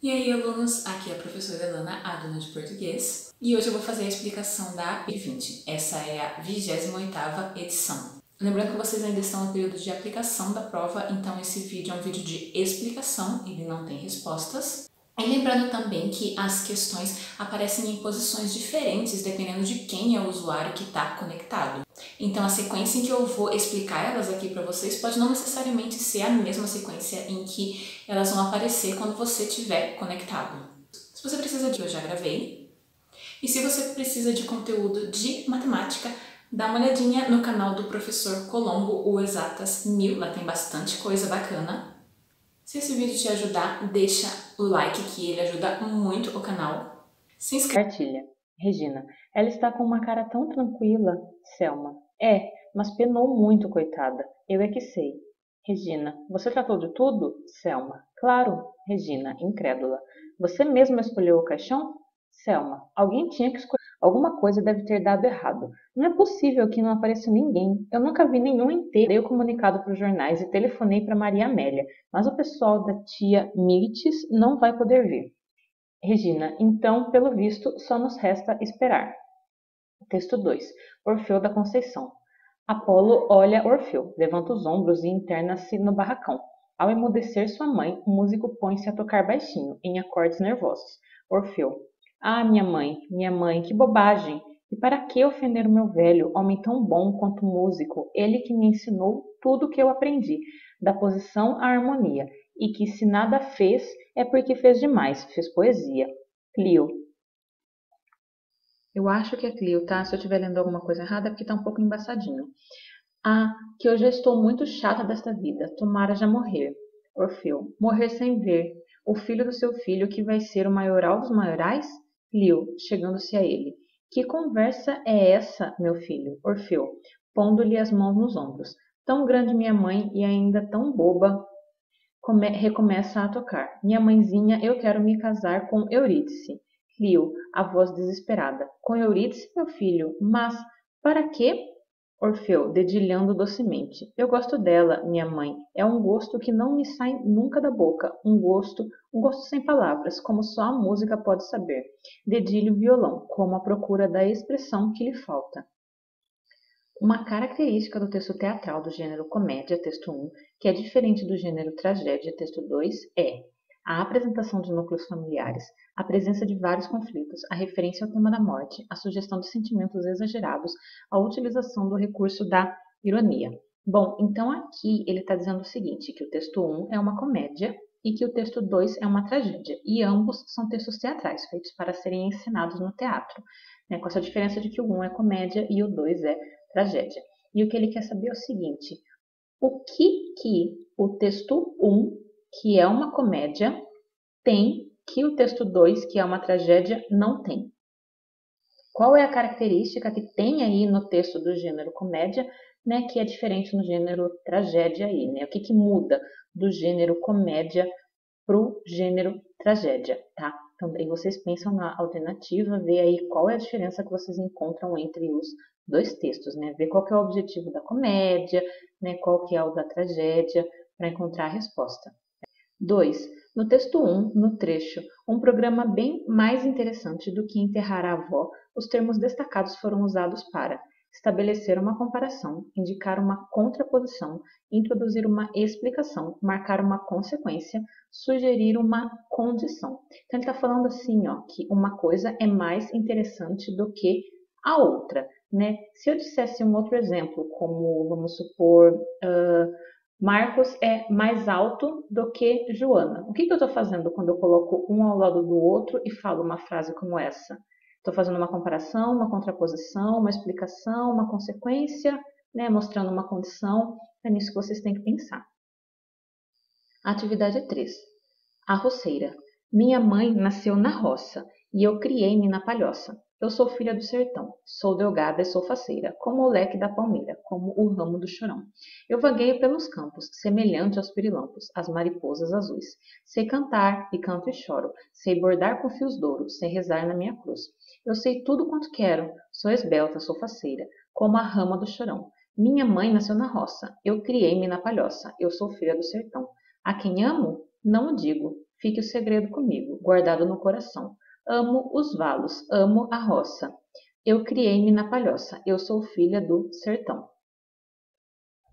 E aí, alunos, aqui é a professora Elana, aluna de português, e hoje eu vou fazer a explicação da P20. Essa é a 28ª edição. Lembrando que vocês ainda estão no período de aplicação da prova, então esse vídeo é um vídeo de explicação, ele não tem respostas. E lembrando também que as questões aparecem em posições diferentes dependendo de quem é o usuário que está conectado. Então a sequência em que eu vou explicar elas aqui para vocês pode não necessariamente ser a mesma sequência em que elas vão aparecer quando você estiver conectado. Se você precisa de eu já gravei. E se você precisa de conteúdo de matemática, dá uma olhadinha no canal do professor Colombo, o Exatas 1000, lá tem bastante coisa bacana. Se esse vídeo te ajudar, deixa o like que ele ajuda muito o canal. Se inscreve. Partilha. Regina, ela está com uma cara tão tranquila. Selma, mas penou muito, coitada. Eu é que sei. Regina, você tratou de tudo? Selma, claro. Regina, incrédula. Você mesma escolheu o caixão? Selma, alguém tinha que escolher. Alguma coisa deve ter dado errado. Não é possível que não apareça ninguém. Eu nunca vi nenhum inteiro. Dei o comunicado para os jornais e telefonei para Maria Amélia, mas o pessoal da tia Milites não vai poder vir. Regina, então, pelo visto, só nos resta esperar. Texto 2. Orfeu da Conceição. Apolo olha Orfeu, levanta os ombros e interna-se no barracão. Ao emudecer sua mãe, o músico põe-se a tocar baixinho, em acordes nervosos. Orfeu. Ah, minha mãe, que bobagem! E para que ofender o meu velho, homem tão bom quanto músico, ele que me ensinou tudo o que eu aprendi, da posição à harmonia, e que se nada fez é porque fez demais, fez poesia. Clio. Eu acho que é Clio, tá? Se eu estiver lendo alguma coisa errada é porque tá um pouco embaçadinho. Ah, que eu já estou muito chata desta vida. Tomara já morrer. Orfeu. Morrer sem ver. O filho do seu filho que vai ser o maioral dos maiorais? Clio, chegando-se a ele. Que conversa é essa, meu filho? Orfeu, pondo-lhe as mãos nos ombros. Tão grande minha mãe e ainda tão boba. Recomeça a tocar. Minha mãezinha, eu quero me casar com Eurídice. Clio, a voz desesperada. Com Eurídice, meu filho? Mas para quê? Orfeu, dedilhando docemente. Eu gosto dela, minha mãe. É um gosto que não me sai nunca da boca. Um gosto sem palavras, como só a música pode saber. Dedilho o violão, como à procura da expressão que lhe falta. Uma característica do texto teatral do gênero comédia, texto 1, que é diferente do gênero tragédia, texto 2, é a apresentação de núcleos familiares, a presença de vários conflitos, a referência ao tema da morte, a sugestão de sentimentos exagerados, a utilização do recurso da ironia. Bom, então aqui ele está dizendo o seguinte, que o texto 1 é uma comédia e que o texto 2 é uma tragédia, e ambos são textos teatrais, feitos para serem ensinados no teatro, né, com essa diferença de que o 1 é comédia e o 2 é tragédia. E o que ele quer saber é o seguinte, o que o texto 1, que é uma comédia, tem que o texto 2, que é uma tragédia, não tem? Qual é a característica que tem aí no texto do gênero comédia, né, que é diferente no gênero tragédia aí, né? O que muda do gênero comédia para o gênero tragédia, tá? Então, daí vocês pensam na alternativa, vê aí qual é a diferença que vocês encontram entre os dois textos, né? Ver qual que é o objetivo da comédia, né? Qual que é o da tragédia, para encontrar a resposta. 2. No texto 1, no trecho, um programa bem mais interessante do que enterrar a avó, os termos destacados foram usados para estabelecer uma comparação, indicar uma contraposição, introduzir uma explicação, marcar uma consequência, sugerir uma condição. Então, ele está falando assim, ó, que uma coisa é mais interessante do que a outra, né? Se eu dissesse um outro exemplo, como, vamos supor, Marcos é mais alto do que Joana. O que eu estou fazendo quando eu coloco um ao lado do outro e falo uma frase como essa? Estou fazendo uma comparação, uma contraposição, uma explicação, uma consequência, né, mostrando uma condição. É nisso que vocês têm que pensar. Atividade 3. A roceira. Minha mãe nasceu na roça e eu criei-me na palhoça. Eu sou filha do sertão, sou delgada e sou faceira, como o leque da palmeira, como o ramo do chorão. Eu vagueio pelos campos, semelhante aos pirilampos, às mariposas azuis. Sei cantar, e canto e choro, sei bordar com fios d'ouro, sei rezar na minha cruz. Eu sei tudo quanto quero, sou esbelta, sou faceira, como a rama do chorão. Minha mãe nasceu na roça, eu criei-me na palhoça, eu sou filha do sertão. A quem amo? Não o digo. Fique o segredo comigo, guardado no coração. Amo os valos, amo a roça. Eu criei-me na palhoça, eu sou filha do sertão.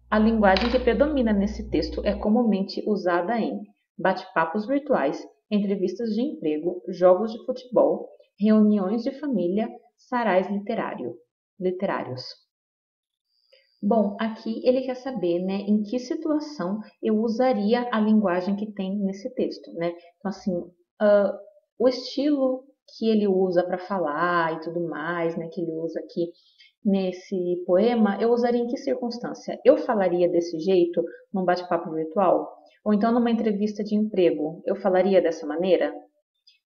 A linguagem que predomina nesse texto é comumente usada em bate-papos virtuais, entrevistas de emprego, jogos de futebol, reuniões de família, sarais literários. Bom, aqui ele quer saber, né, em que situação eu usaria a linguagem que tem nesse texto, né? Então, assim, o estilo que ele usa para falar e tudo mais, né, que ele usa aqui nesse poema, eu usaria em que circunstância? Eu falaria desse jeito num bate-papo virtual? Ou então numa entrevista de emprego, eu falaria dessa maneira?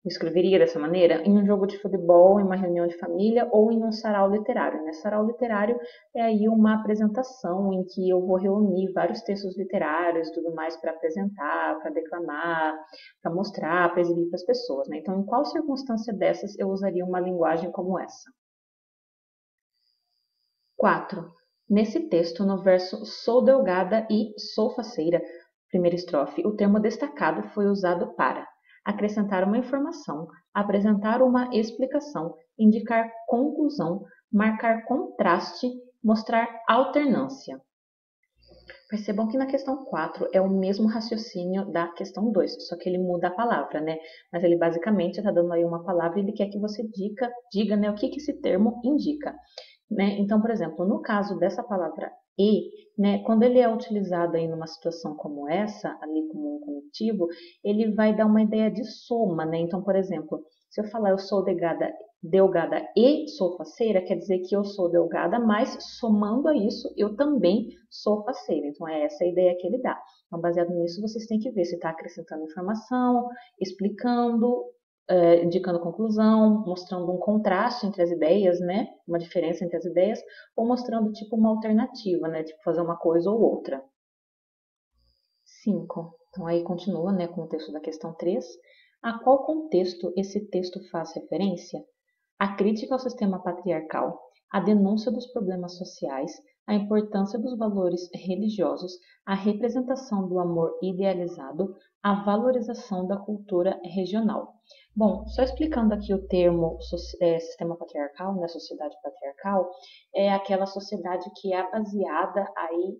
Eu escreveria dessa maneira? Em um jogo de futebol, em uma reunião de família ou em um sarau literário, né? Sarau literário é aí uma apresentação em que eu vou reunir vários textos literários e tudo mais para apresentar, para declamar, para mostrar, para exibir para as pessoas, né? Então, em qual circunstância dessas eu usaria uma linguagem como essa? 4. Nesse texto, no verso sou delgada e sou faceira, primeira estrofe, o termo destacado foi usado para acrescentar uma informação, apresentar uma explicação, indicar conclusão, marcar contraste, mostrar alternância. Percebam que na questão 4 é o mesmo raciocínio da questão 2, só que ele muda a palavra, né? Mas ele basicamente está dando aí uma palavra e ele quer que você diga, né, o que esse termo indica. Né? Então, por exemplo, no caso dessa palavra e, né, quando ele é utilizado aí numa situação como essa, ali como um conectivo, ele vai dar uma ideia de soma, né? Então, por exemplo, se eu falar eu sou delgada e sou faceira, quer dizer que eu sou delgada, mas somando a isso, eu também sou faceira. Então, é essa a ideia que ele dá. Então, baseado nisso, vocês têm que ver se está acrescentando informação, explicando, indicando conclusão, mostrando um contraste entre as ideias, né? Uma diferença entre as ideias, ou mostrando tipo uma alternativa, né? Tipo fazer uma coisa ou outra. 5. Então aí continua, né, com o texto da questão 3. A qual contexto esse texto faz referência? A crítica ao sistema patriarcal, a denúncia dos problemas sociais, a importância dos valores religiosos, a representação do amor idealizado, a valorização da cultura regional. Bom, só explicando aqui o termo sistema patriarcal, né, sociedade patriarcal, é aquela sociedade que é baseada aí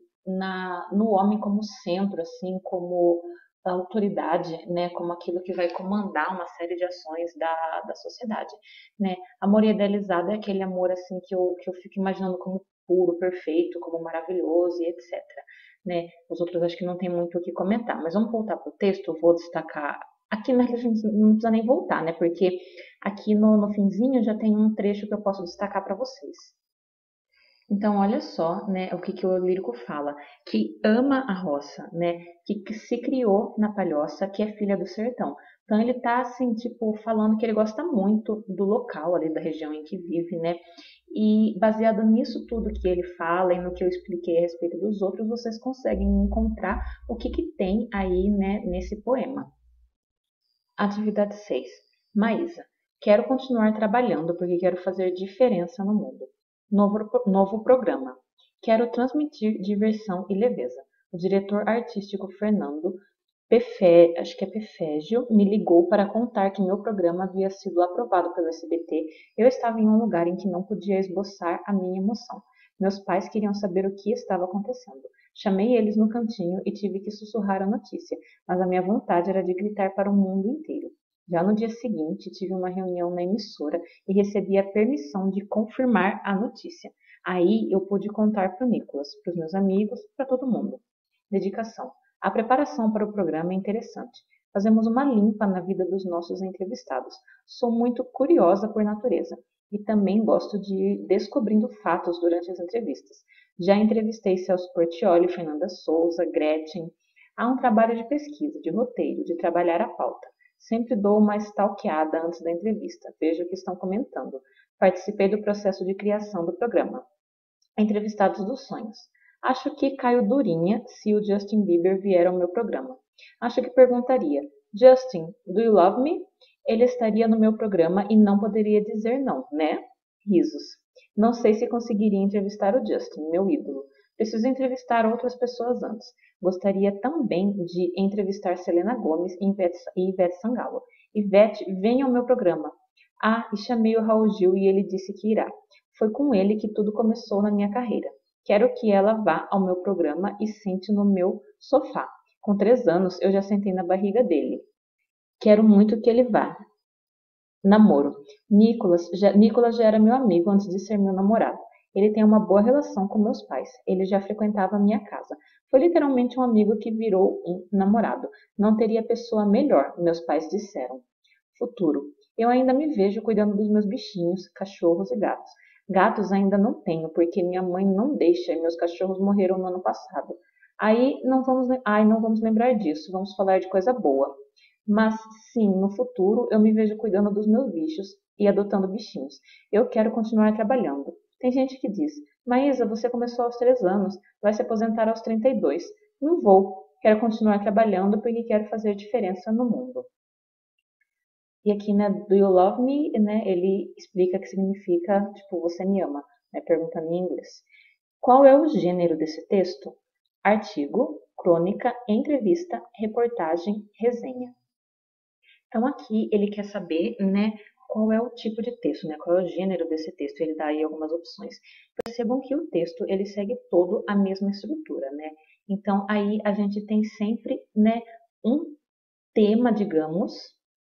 no homem como centro, assim, como a autoridade, né, como aquilo que vai comandar uma série de ações da sociedade, né. Amor idealizado é aquele amor, assim, que eu fico imaginando como puro, perfeito, como maravilhoso e etc. Né. Os outros acho que não tem muito o que comentar, mas vamos voltar para o texto, eu vou destacar. Aqui na a gente não precisa nem voltar, né, porque aqui no finzinho já tem um trecho que eu posso destacar para vocês. Então, olha só, né, o que o lírico fala, que ama a roça, né, que se criou na palhoça, que é filha do sertão. Então, ele tá, assim, tipo, falando que ele gosta muito do local ali, da região em que vive, né, e baseado nisso tudo que ele fala e no que eu expliquei a respeito dos outros, vocês conseguem encontrar o que tem aí, né, nesse poema. Atividade 6. Maísa, quero continuar trabalhando porque quero fazer diferença no mundo. Novo programa. Quero transmitir diversão e leveza. O diretor artístico Fernando acho que é Pefégio, me ligou para contar que meu programa havia sido aprovado pelo SBT. Eu estava em um lugar em que não podia esboçar a minha emoção. Meus pais queriam saber o que estava acontecendo. Chamei eles no cantinho e tive que sussurrar a notícia, mas a minha vontade era de gritar para o mundo inteiro. Já no dia seguinte, tive uma reunião na emissora e recebi a permissão de confirmar a notícia. Aí eu pude contar para o Nicolas, para os meus amigos, para todo mundo. Dedicação. A preparação para o programa é interessante. Fazemos uma limpa na vida dos nossos entrevistados. Sou muito curiosa por natureza e também gosto de ir descobrindo fatos durante as entrevistas. Já entrevistei Celso Portiolli, Fernanda Souza, Gretchen. Há um trabalho de pesquisa, de roteiro, de trabalhar a pauta. Sempre dou uma stalkeada antes da entrevista, vejo o que estão comentando. Participei do processo de criação do programa. Entrevistados dos sonhos. Acho que caio durinha se o Justin Bieber vier ao meu programa. Acho que perguntaria: Justin, do you love me? Ele estaria no meu programa e não poderia dizer não, né? Risos. Não sei se conseguiria entrevistar o Justin, meu ídolo. Preciso entrevistar outras pessoas antes. Gostaria também de entrevistar Selena Gomez e Ivete Sangalo. Ivete, venha ao meu programa. Ah, e chamei o Raul Gil e ele disse que irá. Foi com ele que tudo começou na minha carreira. Quero que ela vá ao meu programa e sente no meu sofá. Com 3 anos, eu já sentei na barriga dele. Quero muito que ele vá. Namoro. Nicolas já era meu amigo antes de ser meu namorado. Ele tem uma boa relação com meus pais. Ele já frequentava a minha casa. Foi literalmente um amigo que virou um namorado. Não teria pessoa melhor, meus pais disseram. Futuro. Eu ainda me vejo cuidando dos meus bichinhos, cachorros e gatos. Gatos ainda não tenho, porque minha mãe não deixa e meus cachorros morreram no ano passado. Não vamos lembrar disso, vamos falar de coisa boa. Mas sim, no futuro eu me vejo cuidando dos meus bichos e adotando bichinhos. Eu quero continuar trabalhando. Tem gente que diz, Maísa, você começou aos 3 anos, vai se aposentar aos 32. Não vou, quero continuar trabalhando porque quero fazer diferença no mundo. E aqui, né, do you love me, né, ele explica que significa, tipo, você me ama, né, perguntando em inglês. Qual é o gênero desse texto? Artigo, crônica, entrevista, reportagem, resenha. Então aqui ele quer saber, né, qual é o tipo de texto, né, qual é o gênero desse texto. Ele dá aí algumas opções. Percebam que o texto ele segue todo a mesma estrutura, né? Então aí a gente tem sempre, né, um tema, digamos,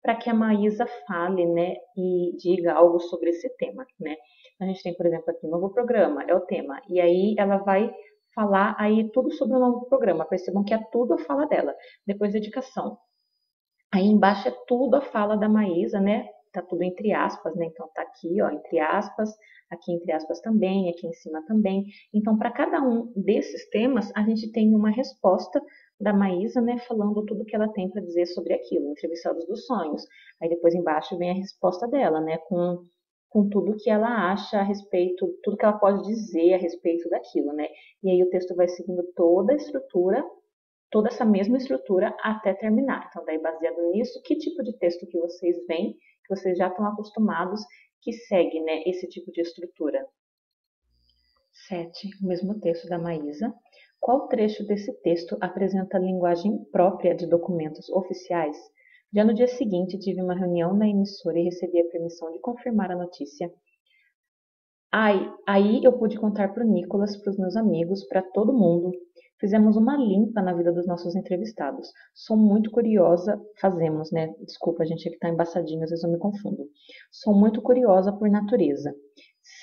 para que a Maísa fale, né, e diga algo sobre esse tema, né? A gente tem, por exemplo, aqui novo programa, é o tema, e aí ela vai falar aí tudo sobre o novo programa. Percebam que é tudo a fala dela. Depois dedicação. Aí embaixo é tudo a fala da Maísa, né? Tá tudo entre aspas, né? Então tá aqui, ó, entre aspas, aqui entre aspas também, aqui em cima também. Então, para cada um desses temas, a gente tem uma resposta da Maísa, né, falando tudo que ela tem para dizer sobre aquilo, entrevistados dos sonhos. Aí depois embaixo vem a resposta dela, né, com tudo que ela acha a respeito, tudo que ela pode dizer a respeito daquilo, né? E aí o texto vai seguindo toda a estrutura, toda essa mesma estrutura até terminar. Então, daí baseado nisso, que tipo de texto que vocês veem, que vocês já estão acostumados, que segue, né, esse tipo de estrutura. 7. O mesmo texto da Maísa. Qual trecho desse texto apresenta a linguagem própria de documentos oficiais? Já no dia seguinte, tive uma reunião na emissora e recebi a permissão de confirmar a notícia. Aí eu pude contar para o Nicolas, para os meus amigos, para todo mundo. Fizemos uma limpa na vida dos nossos entrevistados. Sou muito curiosa, fazemos, né? Desculpa, a gente aqui tá embaçadinho, às vezes eu me confundo. Sou muito curiosa por natureza.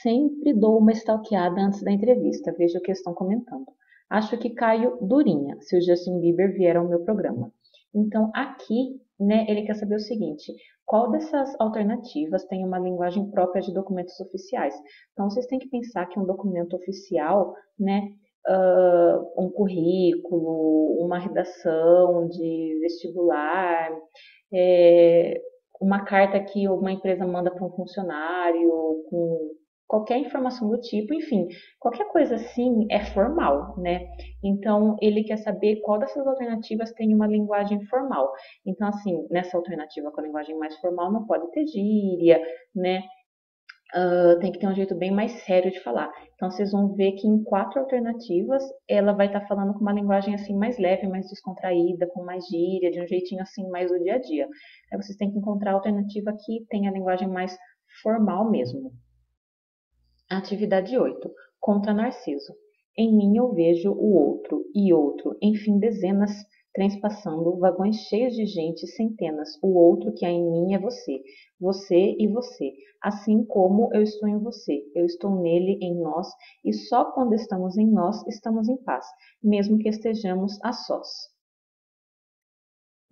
Sempre dou uma stalkeada antes da entrevista, vejo o que estão comentando. Acho que caio durinha se o Justin Bieber vier ao meu programa. Então, aqui, né, ele quer saber o seguinte: qual dessas alternativas tem uma linguagem própria de documentos oficiais? Então, vocês têm que pensar que um documento oficial, né, um currículo, uma redação de vestibular, uma carta que uma empresa manda para um funcionário, com qualquer informação do tipo, enfim, qualquer coisa assim é formal, né? Então, ele quer saber qual dessas alternativas tem uma linguagem formal. Então, assim, nessa alternativa com a linguagem mais formal não pode ter gíria, né? Tem que ter um jeito bem mais sério de falar. Então, vocês vão ver que em 4 alternativas, ela vai estar falando com uma linguagem assim mais leve, mais descontraída, com mais gíria, de um jeitinho assim mais do dia a dia. Aí vocês têm que encontrar a alternativa que tem a linguagem mais formal mesmo. Atividade 8. Contra Narciso. Em mim eu vejo o outro e outro, enfim, dezenas, trens passando, vagões cheios de gente, centenas. O outro que há em mim é você, você e você. Assim como eu estou em você, eu estou nele, em nós, e só quando estamos em nós estamos em paz, mesmo que estejamos a sós.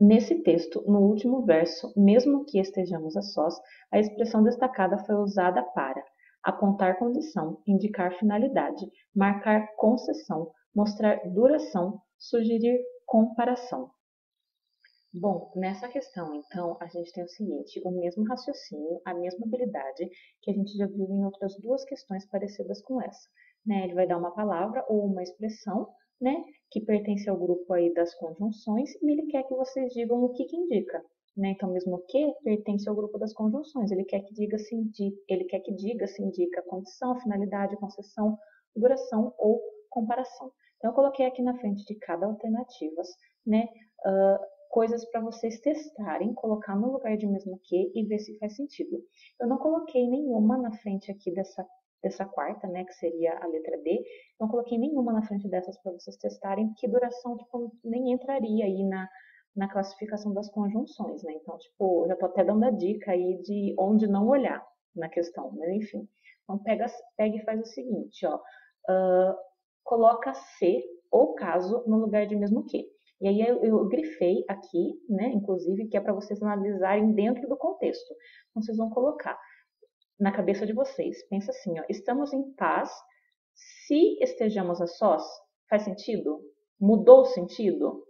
Nesse texto, no último verso, mesmo que estejamos a sós, a expressão destacada foi usada para apontar condição, indicar finalidade, marcar concessão, mostrar duração, sugerir comparação. Bom, nessa questão, então, a gente tem o seguinte, o mesmo raciocínio, a mesma habilidade que a gente já viu em outras 2 questões parecidas com essa, né? Ele vai dar uma palavra ou uma expressão, né, que pertence ao grupo aí das conjunções e ele quer que vocês digam o que indica, né? Então, mesmo que pertence ao grupo das conjunções, ele quer que diga se indica condição, finalidade, concessão, duração ou comparação. Então, eu coloquei aqui na frente de cada alternativas, né, coisas para vocês testarem, colocar no lugar de mesmo que e ver se faz sentido. Eu não coloquei nenhuma na frente aqui dessa quarta, né, que seria a letra D. Não coloquei nenhuma na frente dessas para vocês testarem, que duração, tipo, nem entraria aí na classificação das conjunções, né? Então, tipo, já tô até dando a dica aí de onde não olhar na questão, mas enfim. Então, pega e faz o seguinte, ó. Coloca se ou caso no lugar de mesmo que. E aí eu grifei aqui, né, inclusive, que é para vocês analisarem dentro do contexto. Então, vocês vão colocar na cabeça de vocês. Pensa assim, ó, estamos em paz se estejamos a sós? Faz sentido? Mudou o sentido?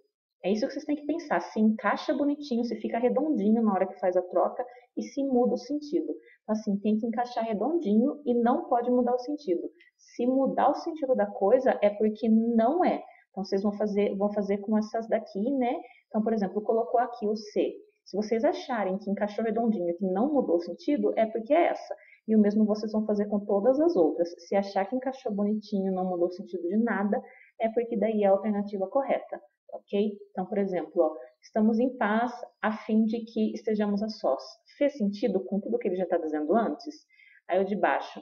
É isso que vocês têm que pensar. Se encaixa bonitinho, se fica redondinho na hora que faz a troca e se muda o sentido. Então, assim, tem que encaixar redondinho e não pode mudar o sentido. Se mudar o sentido da coisa, é porque não é. Então, vocês vão fazer com essas daqui, né? Então, por exemplo, colocou aqui o se. Se vocês acharem que encaixou redondinho e que não mudou o sentido, é porque é essa. E o mesmo vocês vão fazer com todas as outras. Se achar que encaixou bonitinho, não mudou o sentido de nada, é porque daí é a alternativa correta, ok? Então, por exemplo, ó, estamos em paz a fim de que estejamos a sós. Fez sentido com tudo que ele já está dizendo antes? Aí o de baixo,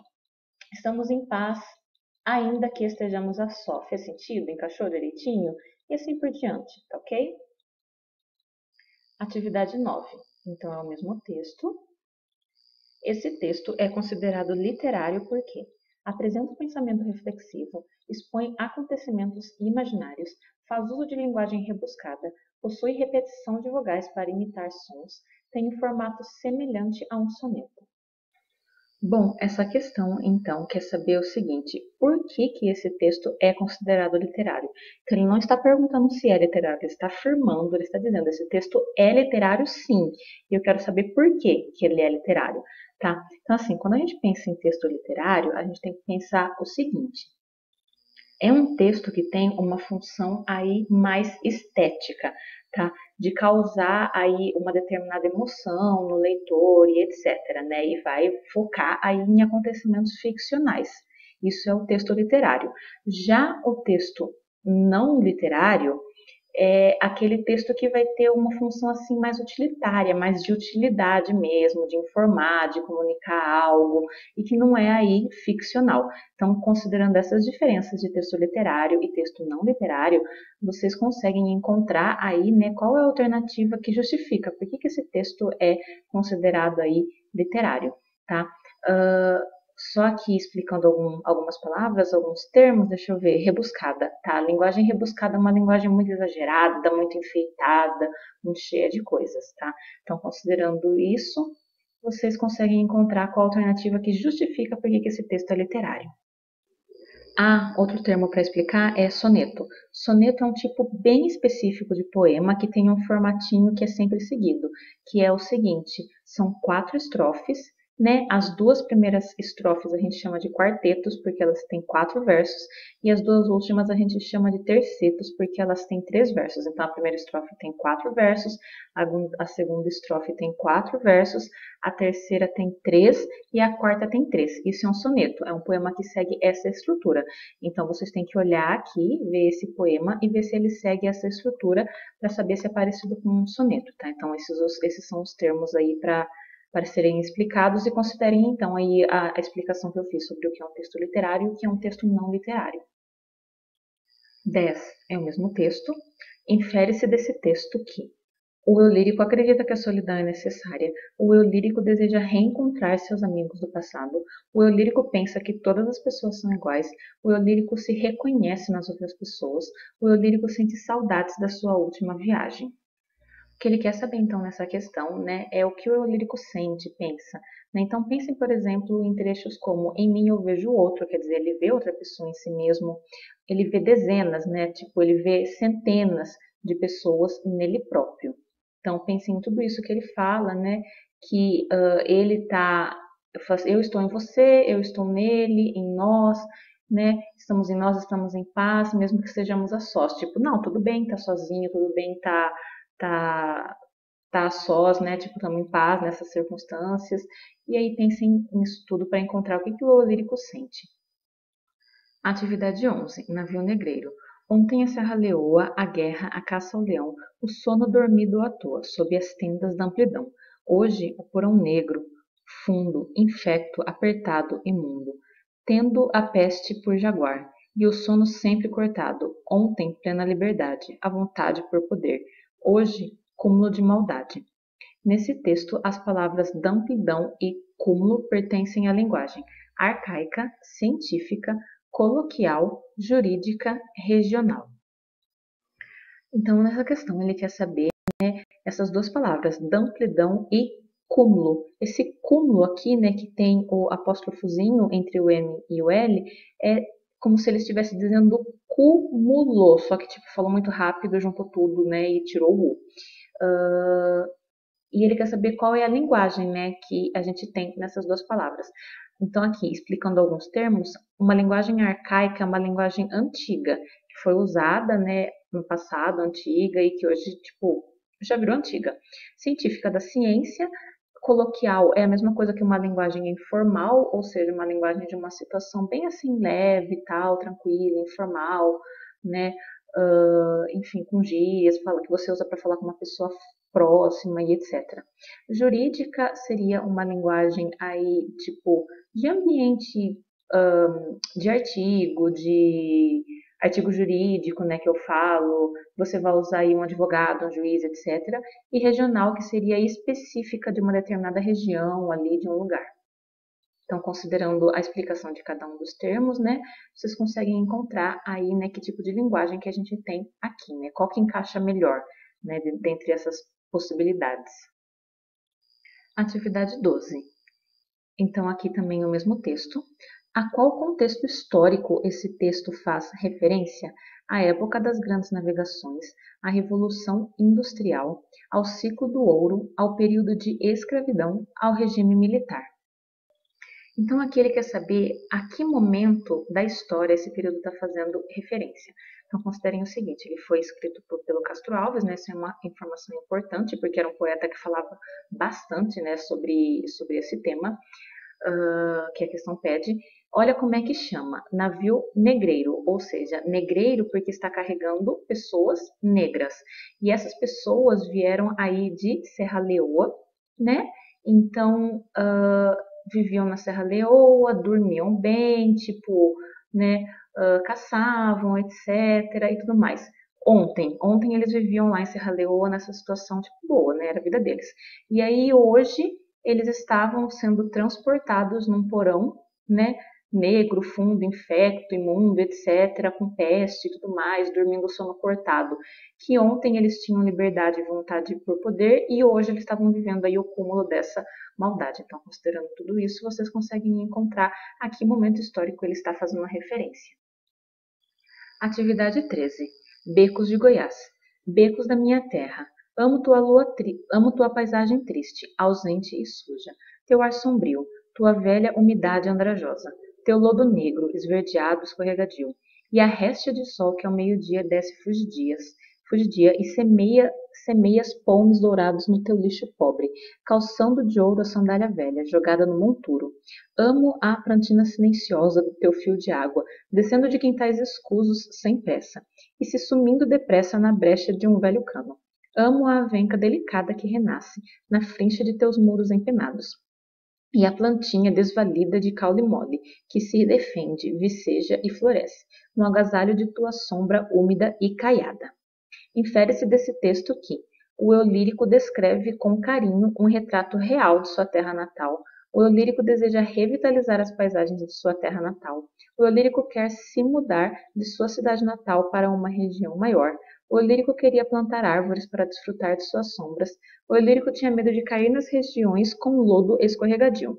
estamos em paz ainda que estejamos a só. Fez sentido? Encaixou direitinho? E assim por diante, tá ok? Atividade 9. Então, é o mesmo texto. Esse texto é considerado literário porque apresenta um pensamento reflexivo, expõe acontecimentos imaginários, faz uso de linguagem rebuscada, possui repetição de vogais para imitar sons, tem um formato semelhante a um soneto. Bom, essa questão, então, quer saber o seguinte, por que esse texto é considerado literário? Então, ele não está perguntando se é literário, ele está afirmando, ele está dizendo, esse texto é literário sim, e eu quero saber por que ele é literário, tá? Então, assim, quando a gente pensa em texto literário, a gente tem que pensar o seguinte, é um texto que tem uma função aí mais estética, tá? De causar aí uma determinada emoção no leitor e etc, né? E vai focar aí em acontecimentos ficcionais. Isso é o texto literário. Já o texto não literário é aquele texto que vai ter uma função assim mais utilitária, mais de utilidade mesmo, de informar, de comunicar algo e que não é aí ficcional. Então, considerando essas diferenças de texto literário e texto não literário, vocês conseguem encontrar aí, né, qual é a alternativa que justifica, por que esse texto é considerado aí literário, tá? Só aqui explicando algumas palavras, alguns termos, deixa eu ver, rebuscada, tá? A linguagem rebuscada é uma linguagem muito exagerada, muito enfeitada, muito cheia de coisas, tá? Então, considerando isso, vocês conseguem encontrar qual a alternativa que justifica por que esse texto é literário. Outro termo para explicar é soneto. Soneto é um tipo bem específico de poema que tem um formatinho que é sempre seguido, que é o seguinte, são 4 estrofes, né? As 2 primeiras estrofes a gente chama de quartetos, porque elas têm 4 versos, e as 2 últimas a gente chama de tercetos, porque elas têm 3 versos. Então, a primeira estrofe tem 4 versos, a segunda estrofe tem 4 versos, a terceira tem 3 e a quarta tem 3. Isso é um soneto, é um poema que segue essa estrutura. Então, vocês têm que olhar aqui, ver esse poema e ver se ele segue essa estrutura para saber se é parecido com um soneto, tá? Então, esses são os termos aí para serem explicados e considerem então aí a explicação que eu fiz sobre o que é um texto literário e o que é um texto não literário. 10. É o mesmo texto. Infere-se desse texto que o eu lírico acredita que a solidão é necessária. O eu lírico deseja reencontrar seus amigos do passado. O eu lírico pensa que todas as pessoas são iguais. O eu lírico se reconhece nas outras pessoas. O eu lírico sente saudades da sua última viagem. O que ele quer saber, então, nessa questão, né, é o que o eu lírico sente, pensa. Né? Então, pensem, por exemplo, em trechos como em mim eu vejo outro, quer dizer, ele vê outra pessoa em si mesmo, ele vê dezenas, né, tipo, ele vê centenas de pessoas nele próprio. Então, pensem em tudo isso que ele fala, né, que ele tá, eu estou em você, eu estou nele, em nós, né, estamos em nós, estamos em paz, mesmo que sejamos a sós. Tipo, não, tudo bem tá sozinho, tudo bem tá a sós, né? Tipo, estamos em paz nessas circunstâncias. E aí pensem nisso tudo para encontrar o que o eu lírico sente. Atividade 11. Navio negreiro. Ontem a serra-leoa, a guerra, a caça ao leão, o sono dormido à toa, sob as tendas da amplidão. Hoje o porão negro, fundo, infecto, apertado, imundo, tendo a peste por jaguar, e o sono sempre cortado. Ontem plena liberdade, a vontade por poder. Hoje cúmulo de maldade. Nesse texto, as palavras damplidão e cúmulo pertencem à linguagem arcaica, científica, coloquial, jurídica, regional. Então, nessa questão, ele quer saber essas duas palavras, damplidão e cúmulo. Esse cúmulo aqui, que tem o apóstrofozinho entre o M e o L, é como se ele estivesse dizendo cúmulo, só que falou muito rápido, juntou tudo, e tirou o U. E ele quer saber qual é a linguagem, que a gente tem nessas duas palavras. Então, aqui, explicando alguns termos, uma linguagem arcaica é uma linguagem antiga, que foi usada, no passado, antiga, e que hoje, já virou antiga. Científica da ciência, coloquial é a mesma coisa que uma linguagem informal, ou seja, uma linguagem de uma situação bem assim, leve, tal, tranquila, informal, enfim, com gírias, que você usa para falar com uma pessoa próxima e etc. Jurídica seria uma linguagem aí, de ambiente de artigo jurídico, que eu falo, você vai usar aí um advogado, um juiz, etc. E regional, que seria específica de uma determinada região ali, de um lugar. Então, considerando a explicação de cada um dos termos, vocês conseguem encontrar aí, que tipo de linguagem que a gente tem aqui, qual que encaixa melhor, dentre essas possibilidades. Atividade 12. Então, aqui também o mesmo texto. A qual contexto histórico esse texto faz referência? À época das grandes navegações, à Revolução Industrial, ao ciclo do ouro, ao período de escravidão, ao regime militar. Então, aqui ele quer saber a que momento da história esse período está fazendo referência. Então, considerem o seguinte, ele foi escrito pelo Castro Alves, essa é uma informação importante, porque era um poeta que falava bastante sobre esse tema, que a questão pede. Olha como é que chama, navio negreiro, ou seja, negreiro porque está carregando pessoas negras. E essas pessoas vieram aí de Serra-Leoa, Então, viviam na Serra-Leoa, dormiam bem, caçavam, etc. e tudo mais. Ontem eles viviam lá em Serra-Leoa nessa situação boa, era a vida deles. E aí hoje eles estavam sendo transportados num porão, negro, fundo, infecto, imundo, etc., com peste e tudo mais, dormindo sono cortado. Que ontem eles tinham liberdade e vontade por poder e hoje eles estavam vivendo aí o cúmulo dessa maldade. Então, considerando tudo isso, vocês conseguem encontrar a que momento histórico ele está fazendo uma referência. Atividade 13. Becos de Goiás. Becos da minha terra. Amo tua paisagem triste, ausente e suja. Teu ar sombrio, tua velha umidade andrajosa. Teu lodo negro, esverdeado, escorregadio. E a réstia de sol que ao meio-dia desce fugidia e semeias pomes dourados no teu lixo pobre, calçando de ouro a sandália velha, jogada no monturo. Amo a prantina silenciosa do teu fio de água, descendo de quintais escusos sem pressa, e se sumindo depressa na brecha de um velho cano. Amo a avenca delicada que renasce, na frincha de teus muros empenados. E a plantinha desvalida de caule mole, que se defende, viceja e floresce, no agasalho de tua sombra úmida e caiada. Infere-se desse texto que o eu lírico descreve com carinho um retrato real de sua terra natal. O eu lírico deseja revitalizar as paisagens de sua terra natal. O eu lírico quer se mudar de sua cidade natal para uma região maior. O eu lírico queria plantar árvores para desfrutar de suas sombras. O eu lírico tinha medo de cair nas regiões com lodo escorregadio.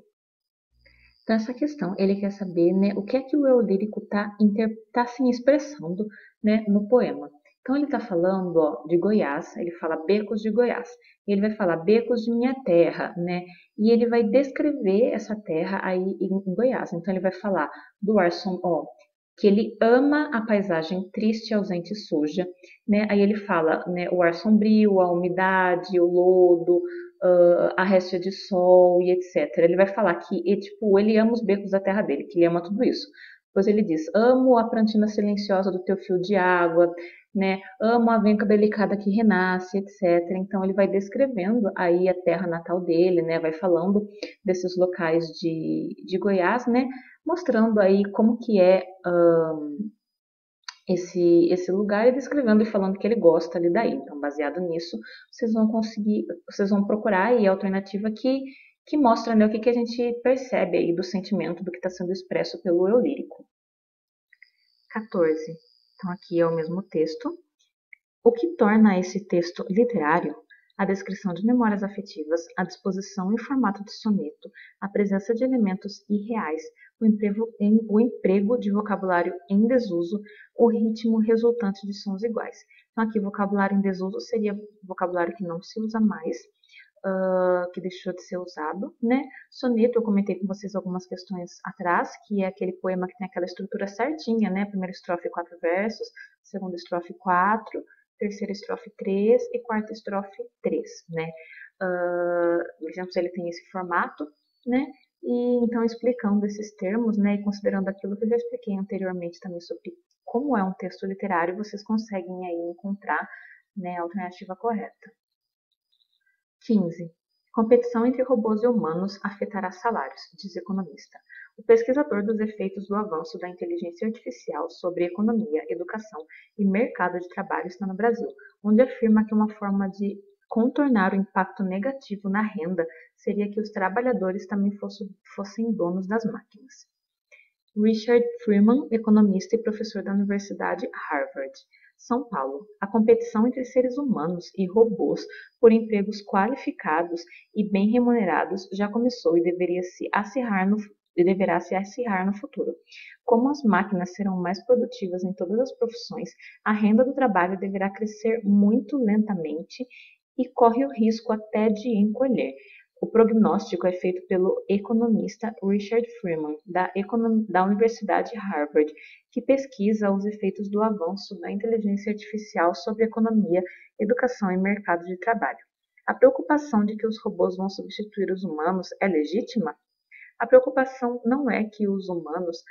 Então, essa questão, ele quer saber o que é que o eu lírico está se expressando no poema. Então, ele está falando de Goiás, ele fala becos de Goiás, ele vai falar becos de minha terra, e ele vai descrever essa terra aí em Goiás. Então, ele vai falar do ar que ele ama a paisagem triste, ausente e suja, Aí ele fala, o ar sombrio, a umidade, o lodo, a réstia de sol e etc. Ele vai falar que ele ama os becos da terra dele, que ele ama tudo isso. Pois ele diz: amo a plantina silenciosa do teu fio de água, né? Amo a venca delicada que renasce, etc. Então ele vai descrevendo aí a terra natal dele, né? Vai falando desses locais de Goiás, né? Mostrando aí como que é esse lugar e descrevendo e falando que ele gosta ali daí. Então, baseado nisso, vocês vão procurar aí a alternativa que mostra, né, o que a gente percebe aí do sentimento do que está sendo expresso pelo eu lírico. 14. Então, aqui é o mesmo texto. O que torna esse texto literário? A descrição de memórias afetivas, a disposição em formato de soneto, a presença de elementos irreais, o emprego de vocabulário em desuso, o ritmo resultante de sons iguais. Então, aqui, vocabulário em desuso seria vocabulário que não se usa mais, que deixou de ser usado, né? Soneto, eu comentei com vocês algumas questões atrás, que é aquele poema que tem aquela estrutura certinha, né? Primeira estrofe 4 versos, segunda estrofe 4, terceira estrofe 3 e quarta estrofe 3, né? Exemplos, ele tem esse formato, né? E então, explicando esses termos, né, e considerando aquilo que eu já expliquei anteriormente também sobre como é um texto literário, vocês conseguem aí encontrar, né, a alternativa correta. 15. Competição entre robôs e humanos afetará salários, diz economista. O pesquisador dos efeitos do avanço da inteligência artificial sobre economia, educação e mercado de trabalho está no Brasil, onde afirma que uma forma de contornar o impacto negativo na renda seria que os trabalhadores também fossem donos das máquinas. Richard Freeman, economista e professor da Universidade Harvard. São Paulo. A competição entre seres humanos e robôs por empregos qualificados e bem remunerados já começou e deverá se acirrar no futuro. Como as máquinas serão mais produtivas em todas as profissões, a renda do trabalho deverá crescer muito lentamente e corre o risco até de encolher. O prognóstico é feito pelo economista Richard Freeman, da Universidade Harvard, que pesquisa os efeitos do avanço da inteligência artificial sobre economia, educação e mercado de trabalho. A preocupação de que os robôs vão substituir os humanos é legítima? A preocupação não é que os humanos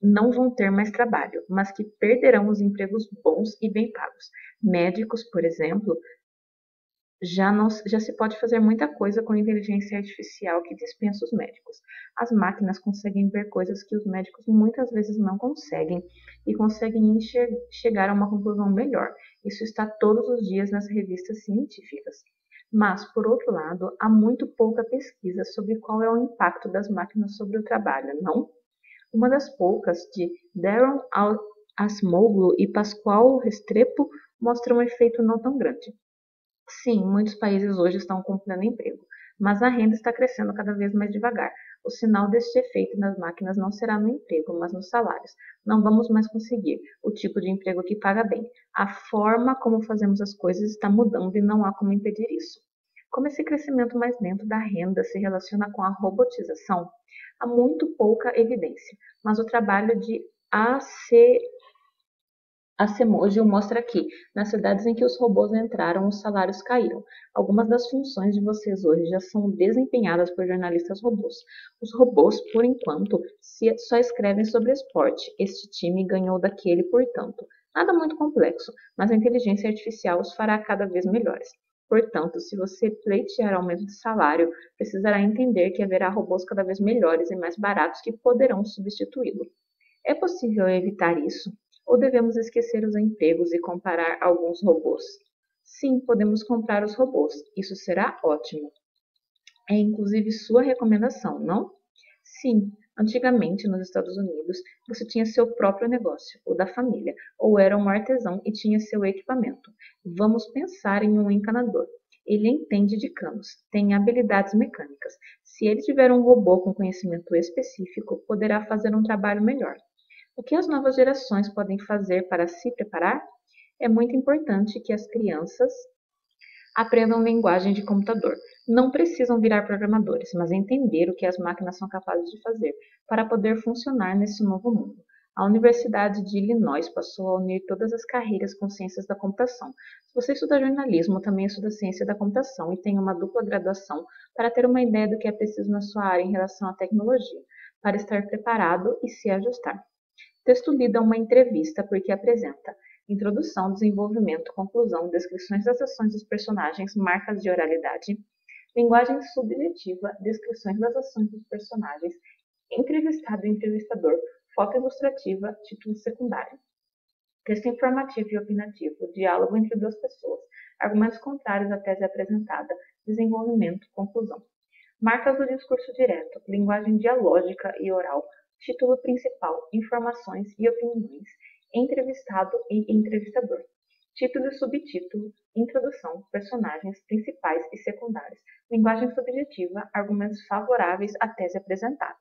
não vão ter mais trabalho, mas que perderão os empregos bons e bem pagos. Médicos, por exemplo, já se pode fazer muita coisa com inteligência artificial que dispensa os médicos. As máquinas conseguem ver coisas que os médicos muitas vezes não conseguem e conseguem chegar a uma conclusão melhor. Isso está todos os dias nas revistas científicas. Mas, por outro lado, há muito pouca pesquisa sobre qual é o impacto das máquinas sobre o trabalho, não? Uma das poucas, de Darren Acemoglu e Pascoal Restrepo, mostra um efeito não tão grande. Sim, muitos países hoje estão com pleno emprego, mas a renda está crescendo cada vez mais devagar. O sinal deste efeito nas máquinas não será no emprego, mas nos salários. Não vamos mais conseguir o tipo de emprego que paga bem. A forma como fazemos as coisas está mudando e não há como impedir isso. Como esse crescimento mais lento da renda se relaciona com a robotização, há muito pouca evidência, mas o trabalho de Acemoglu mostra que, nas cidades em que os robôs entraram, os salários caíram. Algumas das funções de vocês hoje já são desempenhadas por jornalistas robôs. Os robôs, por enquanto, só escrevem sobre esporte. Este time ganhou daquele, portanto. Nada muito complexo, mas a inteligência artificial os fará cada vez melhores. Portanto, se você pleitear aumento de salário, precisará entender que haverá robôs cada vez melhores e mais baratos que poderão substituí-lo. É possível evitar isso? Ou devemos esquecer os empregos e comparar alguns robôs? Sim, podemos comprar os robôs. Isso será ótimo. É inclusive sua recomendação, não? Sim, antigamente nos Estados Unidos você tinha seu próprio negócio, o da família, ou era um artesão e tinha seu equipamento. Vamos pensar em um encanador. Ele entende de canos, tem habilidades mecânicas. Se ele tiver um robô com conhecimento específico, poderá fazer um trabalho melhor. O que as novas gerações podem fazer para se preparar? É muito importante que as crianças aprendam linguagem de computador. Não precisam virar programadores, mas entender o que as máquinas são capazes de fazer para poder funcionar nesse novo mundo. A Universidade de Illinois passou a unir todas as carreiras com ciências da computação. Se você estuda jornalismo, também estuda ciência da computação e tem uma dupla graduação para ter uma ideia do que é preciso na sua área em relação à tecnologia, para estar preparado e se ajustar. Texto lido é uma entrevista porque apresenta introdução, desenvolvimento, conclusão, descrições das ações dos personagens, marcas de oralidade, linguagem subjetiva, descrições das ações dos personagens, entrevistado e entrevistador, foto ilustrativa, título secundário. Texto informativo e opinativo, diálogo entre duas pessoas, argumentos contrários à tese apresentada, desenvolvimento, conclusão. Marcas do discurso direto, linguagem dialógica e oral, título principal, informações e opiniões, entrevistado e entrevistador. Título e subtítulo, introdução, personagens principais e secundários, linguagem subjetiva, argumentos favoráveis à tese apresentada.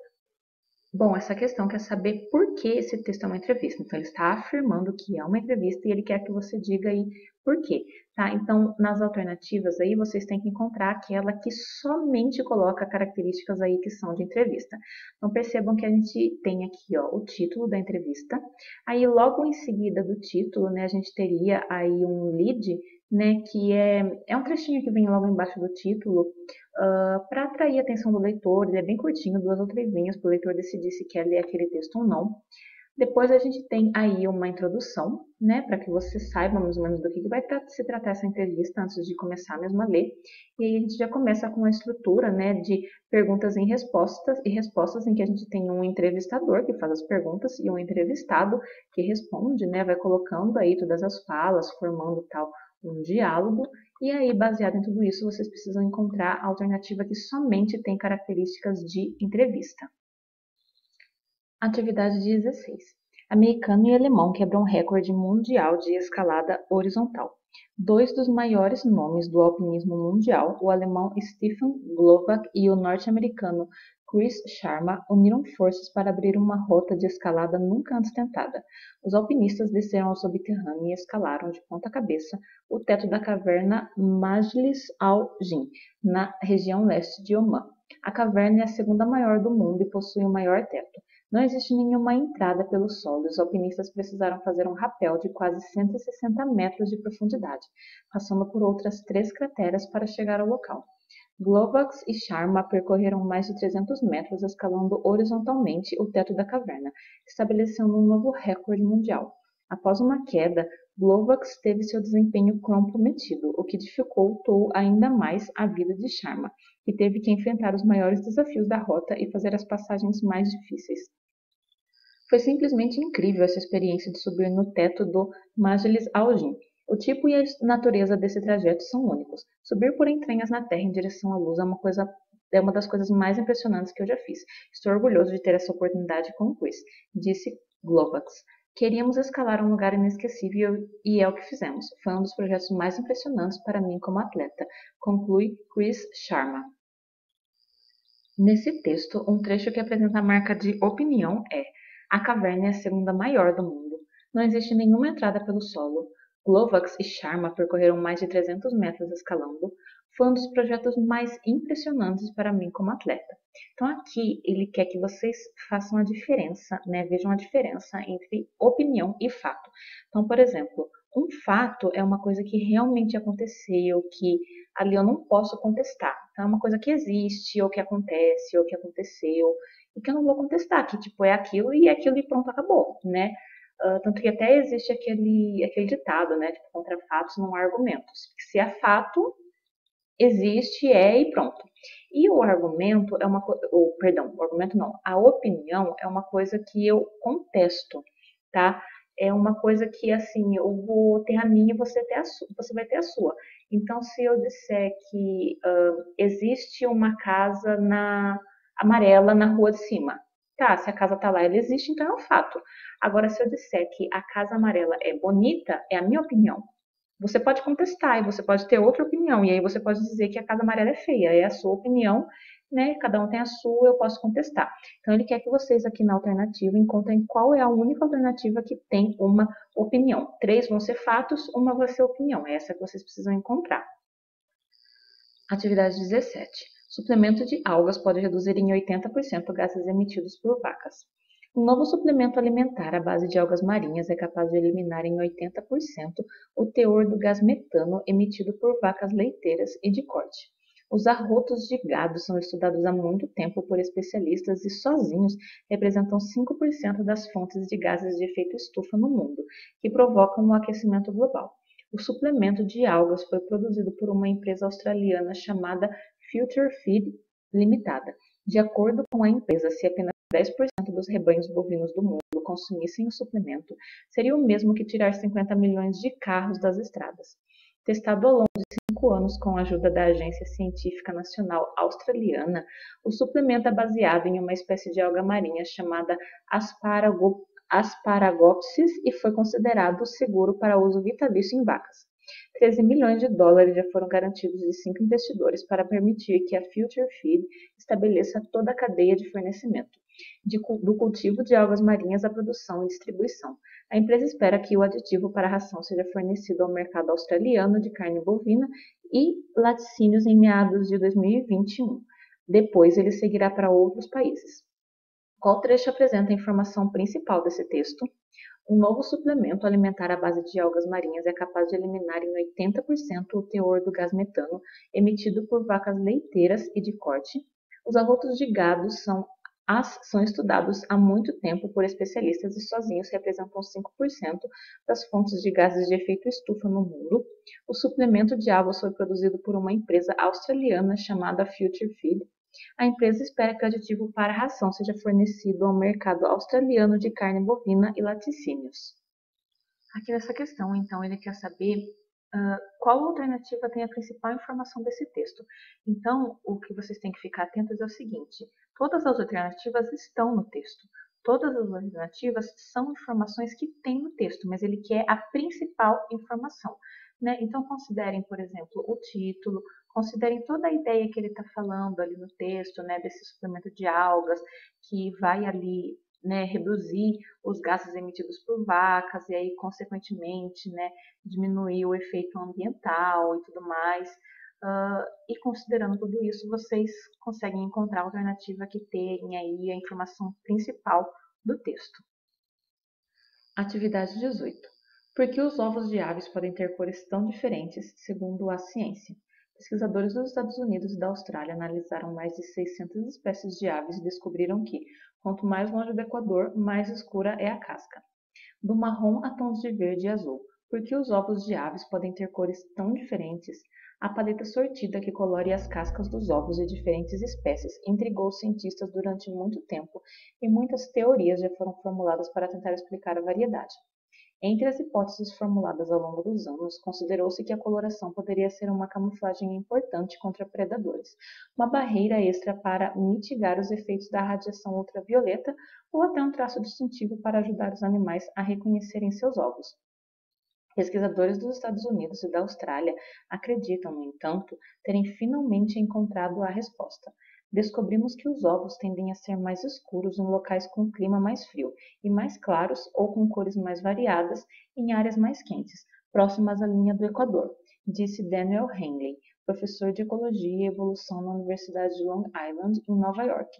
Bom, essa questão quer saber por que esse texto é uma entrevista. Então, ele está afirmando que é uma entrevista e ele quer que você diga aí por quê, tá? Então, nas alternativas aí, vocês têm que encontrar aquela que somente coloca características aí que são de entrevista. Então, percebam que a gente tem aqui, ó, o título da entrevista. Aí, logo em seguida do título, né, a gente teria aí um lead, né, que é um trechinho que vem logo embaixo do título, para atrair a atenção do leitor. Ele é bem curtinho, 2 ou 3 linhas, para o leitor decidir se quer ler aquele texto ou não. Depois a gente tem aí uma introdução, né, para que você saiba mais ou menos do que vai se tratar essa entrevista antes de começar mesmo a ler. E aí a gente já começa com a estrutura, né, de perguntas e respostas em que a gente tem um entrevistador que faz as perguntas e um entrevistado que responde, né, vai colocando aí todas as falas, formando tal um diálogo. E aí, baseado em tudo isso, vocês precisam encontrar a alternativa que somente tem características de entrevista. Atividade 16. Americano e alemão quebram um recorde mundial de escalada horizontal. 2 dos maiores nomes do alpinismo mundial, o alemão Stefan Glowacz e o norte-americano Chris Sharma, uniram forças para abrir uma rota de escalada nunca antes tentada. Os alpinistas desceram ao subterrâneo e escalaram de ponta cabeça o teto da caverna Majlis al-Jin, na região leste de Omã. A caverna é a segunda maior do mundo e possui o maior teto. Não existe nenhuma entrada pelo solo e os alpinistas precisaram fazer um rapel de quase 160 metros de profundidade, passando por outras 3 crateras para chegar ao local. Glowacz e Sharma percorreram mais de 300 metros escalando horizontalmente o teto da caverna, estabelecendo um novo recorde mundial. Após uma queda, Glowacz teve seu desempenho comprometido, o que dificultou ainda mais a vida de Sharma, que teve que enfrentar os maiores desafios da rota e fazer as passagens mais difíceis. Foi simplesmente incrível essa experiência de subir no teto do Majlis al-Jin. O tipo e a natureza desse trajeto são únicos. Subir por entranhas na Terra em direção à luz é uma das coisas mais impressionantes que eu já fiz. Estou orgulhoso de ter essa oportunidade com o Chris, disse Glowacz. Queríamos escalar um lugar inesquecível e é o que fizemos. Foi um dos projetos mais impressionantes para mim como atleta, conclui Chris Sharma. Nesse texto, um trecho que apresenta a marca de opinião é: a caverna é a segunda maior do mundo. Não existe nenhuma entrada pelo solo. Glowacz e Sharma percorreram mais de 300 metros escalando. Foi um dos projetos mais impressionantes para mim como atleta. Então aqui ele quer que vocês façam a diferença, né? Vejam a diferença entre opinião e fato. Então, por exemplo, um fato é uma coisa que realmente aconteceu, que ali eu não posso contestar. Então é uma coisa que existe, ou que acontece, ou que aconteceu, e que eu não vou contestar, que tipo é aquilo e pronto, acabou, né? Tanto que até existe aquele ditado, né? Tipo, contra fatos não há argumentos. Se é fato, existe, é e pronto. E o argumento é uma coisa, o argumento não, a opinião é uma coisa que eu contesto, tá? É uma coisa que, assim, eu vou ter a minha e você vai ter a sua. Então, se eu disser que existe uma casa amarela na rua de cima, tá, se a casa tá lá, ela existe, então é um fato. Agora, se eu disser que a casa amarela é bonita, é a minha opinião. Você pode contestar e você pode ter outra opinião, e aí você pode dizer que a casa amarela é feia, é a sua opinião, né? Cada um tem a sua, eu posso contestar. Então, ele quer que vocês aqui na alternativa encontrem qual é a única alternativa que tem uma opinião. 3 vão ser fatos, uma vai ser opinião. É essa que vocês precisam encontrar. Atividade 17. Suplemento de algas pode reduzir em 80% gases emitidos por vacas. Um novo suplemento alimentar à base de algas marinhas é capaz de eliminar em 80% o teor do gás metano emitido por vacas leiteiras e de corte. Os arrotos de gado são estudados há muito tempo por especialistas e sozinhos representam 5% das fontes de gases de efeito estufa no mundo, que provocam o aquecimento global. O suplemento de algas foi produzido por uma empresa australiana chamada Future Feed Limitada. De acordo com a empresa, se apenas 10% dos rebanhos bovinos do mundo consumissem o suplemento, seria o mesmo que tirar 50 milhões de carros das estradas. Testado ao longo de 5 anos com a ajuda da Agência Científica Nacional Australiana, o suplemento é baseado em uma espécie de alga marinha chamada Asparagopsis e foi considerado seguro para uso vitalício em vacas. 13 milhões de dólares já foram garantidos de 5 investidores para permitir que a Future Feed estabeleça toda a cadeia de fornecimento, do cultivo de algas marinhas à produção e distribuição. A empresa espera que o aditivo para a ração seja fornecido ao mercado australiano de carne bovina e laticínios em meados de 2021. Depois, ele seguirá para outros países. Qual trecho apresenta a informação principal desse texto? Um novo suplemento alimentar à base de algas marinhas é capaz de eliminar em 80% o teor do gás metano emitido por vacas leiteiras e de corte. Os arrotos de gado são estudados há muito tempo por especialistas e sozinhos representam 5% das fontes de gases de efeito estufa no mundo. O suplemento de algas foi produzido por uma empresa australiana chamada Future Feed. A empresa espera que o aditivo para a ração seja fornecido ao mercado australiano de carne bovina e laticínios. Aqui nessa questão, então, ele quer saber qual alternativa tem a principal informação desse texto. Então, o que vocês têm que ficar atentos é o seguinte: todas as alternativas estão no texto. Todas as alternativas são informações que tem no texto, mas ele quer a principal informação, né? Então, considerem, por exemplo, o título, considerem toda a ideia que ele está falando ali no texto, né, desse suplemento de algas, que vai ali, né, reduzir os gases emitidos por vacas e aí, consequentemente, né, diminuir o efeito ambiental e tudo mais. E considerando tudo isso, vocês conseguem encontrar a alternativa que tenha aí a informação principal do texto. Atividade 18. Por que os ovos de aves podem ter cores tão diferentes, segundo a ciência? Pesquisadores dos Estados Unidos e da Austrália analisaram mais de 600 espécies de aves e descobriram que, quanto mais longe do Equador, mais escura é a casca. Do marrom a tons de verde e azul. Por que os ovos de aves podem ter cores tão diferentes? A paleta sortida que colore as cascas dos ovos de diferentes espécies intrigou os cientistas durante muito tempo e muitas teorias já foram formuladas para tentar explicar a variedade. Entre as hipóteses formuladas ao longo dos anos, considerou-se que a coloração poderia ser uma camuflagem importante contra predadores, uma barreira extra para mitigar os efeitos da radiação ultravioleta ou até um traço distintivo para ajudar os animais a reconhecerem seus ovos. Pesquisadores dos Estados Unidos e da Austrália acreditam, no entanto, terem finalmente encontrado a resposta. Descobrimos que os ovos tendem a ser mais escuros em locais com clima mais frio e mais claros ou com cores mais variadas em áreas mais quentes, próximas à linha do Equador, disse Daniel Henley, professor de Ecologia e Evolução na Universidade de Long Island, em Nova York.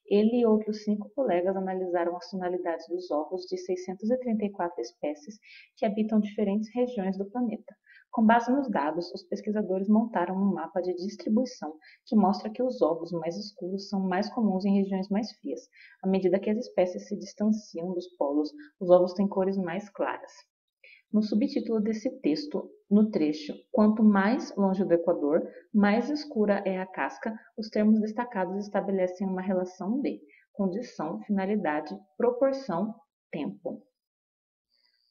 Ele e outros 5 colegas analisaram as tonalidades dos ovos de 634 espécies que habitam diferentes regiões do planeta. Com base nos dados, os pesquisadores montaram um mapa de distribuição que mostra que os ovos mais escuros são mais comuns em regiões mais frias. À medida que as espécies se distanciam dos polos, os ovos têm cores mais claras. No subtítulo desse texto, no trecho "Quanto mais longe do Equador, mais escura é a casca", os termos destacados estabelecem uma relação de condição, finalidade, proporção, tempo.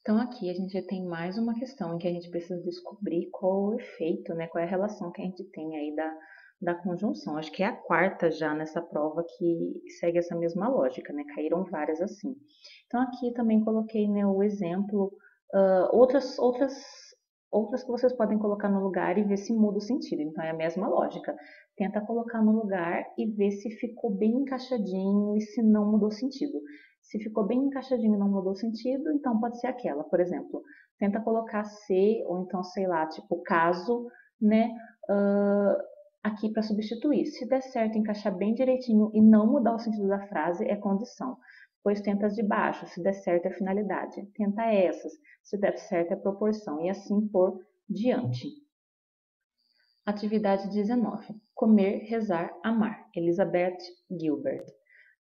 Então aqui a gente tem mais uma questão em que a gente precisa descobrir qual o efeito, né, qual é a relação que a gente tem aí da conjunção. Acho que é a quarta já nessa prova que segue essa mesma lógica, né? Caíram várias assim. Então aqui também coloquei, né, o exemplo, outras que vocês podem colocar no lugar e ver se muda o sentido. Então é a mesma lógica. Tenta colocar no lugar e ver se ficou bem encaixadinho e se não mudou o sentido. Se ficou bem encaixadinho e não mudou o sentido, então pode ser aquela. Por exemplo, tenta colocar se, ou então, sei lá, tipo caso, né, aqui para substituir. Se der certo encaixar bem direitinho e não mudar o sentido da frase, é condição. Depois tenta as de baixo, se der certo é finalidade. Tenta essas, se der certo é proporção, e assim por diante. Atividade 19. Comer, rezar, amar. Elizabeth Gilbert.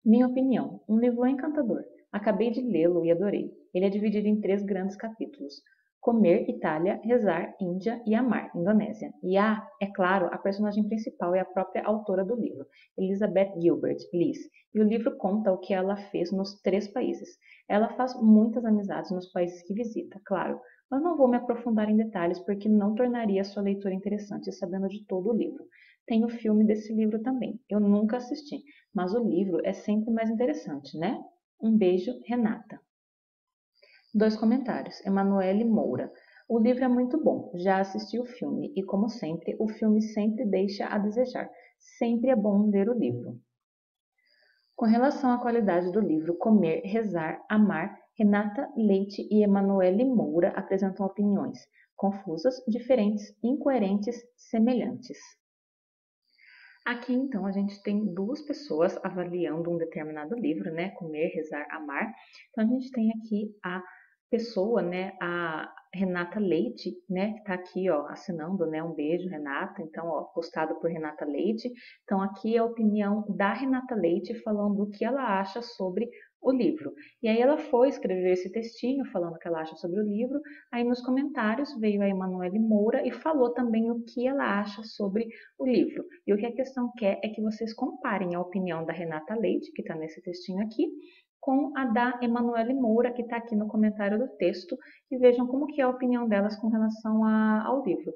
Minha opinião. Um livro encantador. Acabei de lê-lo e adorei. Ele é dividido em 3 grandes capítulos. Comer, Itália, rezar, Índia e amar, Indonésia. E é claro, a personagem principal é a própria autora do livro, Elizabeth Gilbert, Liz. E o livro conta o que ela fez nos 3 países. Ela faz muitas amizades nos países que visita, claro. Mas não vou me aprofundar em detalhes porque não tornaria a sua leitura interessante sabendo de todo o livro. Tem o filme desse livro também. Eu nunca assisti, mas o livro é sempre mais interessante, né? Um beijo, Renata. 2 comentários. Emanuele Moura. O livro é muito bom. Já assisti o filme e, como sempre, o filme sempre deixa a desejar. Sempre é bom ler o livro. Com relação à qualidade do livro Comer, Rezar, Amar, Renata Leite e Emanuele Moura apresentam opiniões confusas, diferentes, incoerentes, semelhantes. Aqui, então, a gente tem 2 pessoas avaliando um determinado livro, né? Comer, Rezar, Amar. Então, a gente tem aqui a pessoa, né? A Renata Leite, né? Que tá aqui, ó, assinando, né? Um beijo, Renata. Então, ó, postado por Renata Leite. Então, aqui é a opinião da Renata Leite falando o que ela acha sobre o livro. E aí ela foi escrever esse textinho falando o que ela acha sobre o livro. Aí nos comentários veio a Emanuele Moura e falou também o que ela acha sobre o livro. E o que a questão quer é que vocês comparem a opinião da Renata Leite, que está nesse textinho aqui, com a da Emanuele Moura, que está aqui no comentário do texto, e vejam como que é a opinião delas com relação ao livro.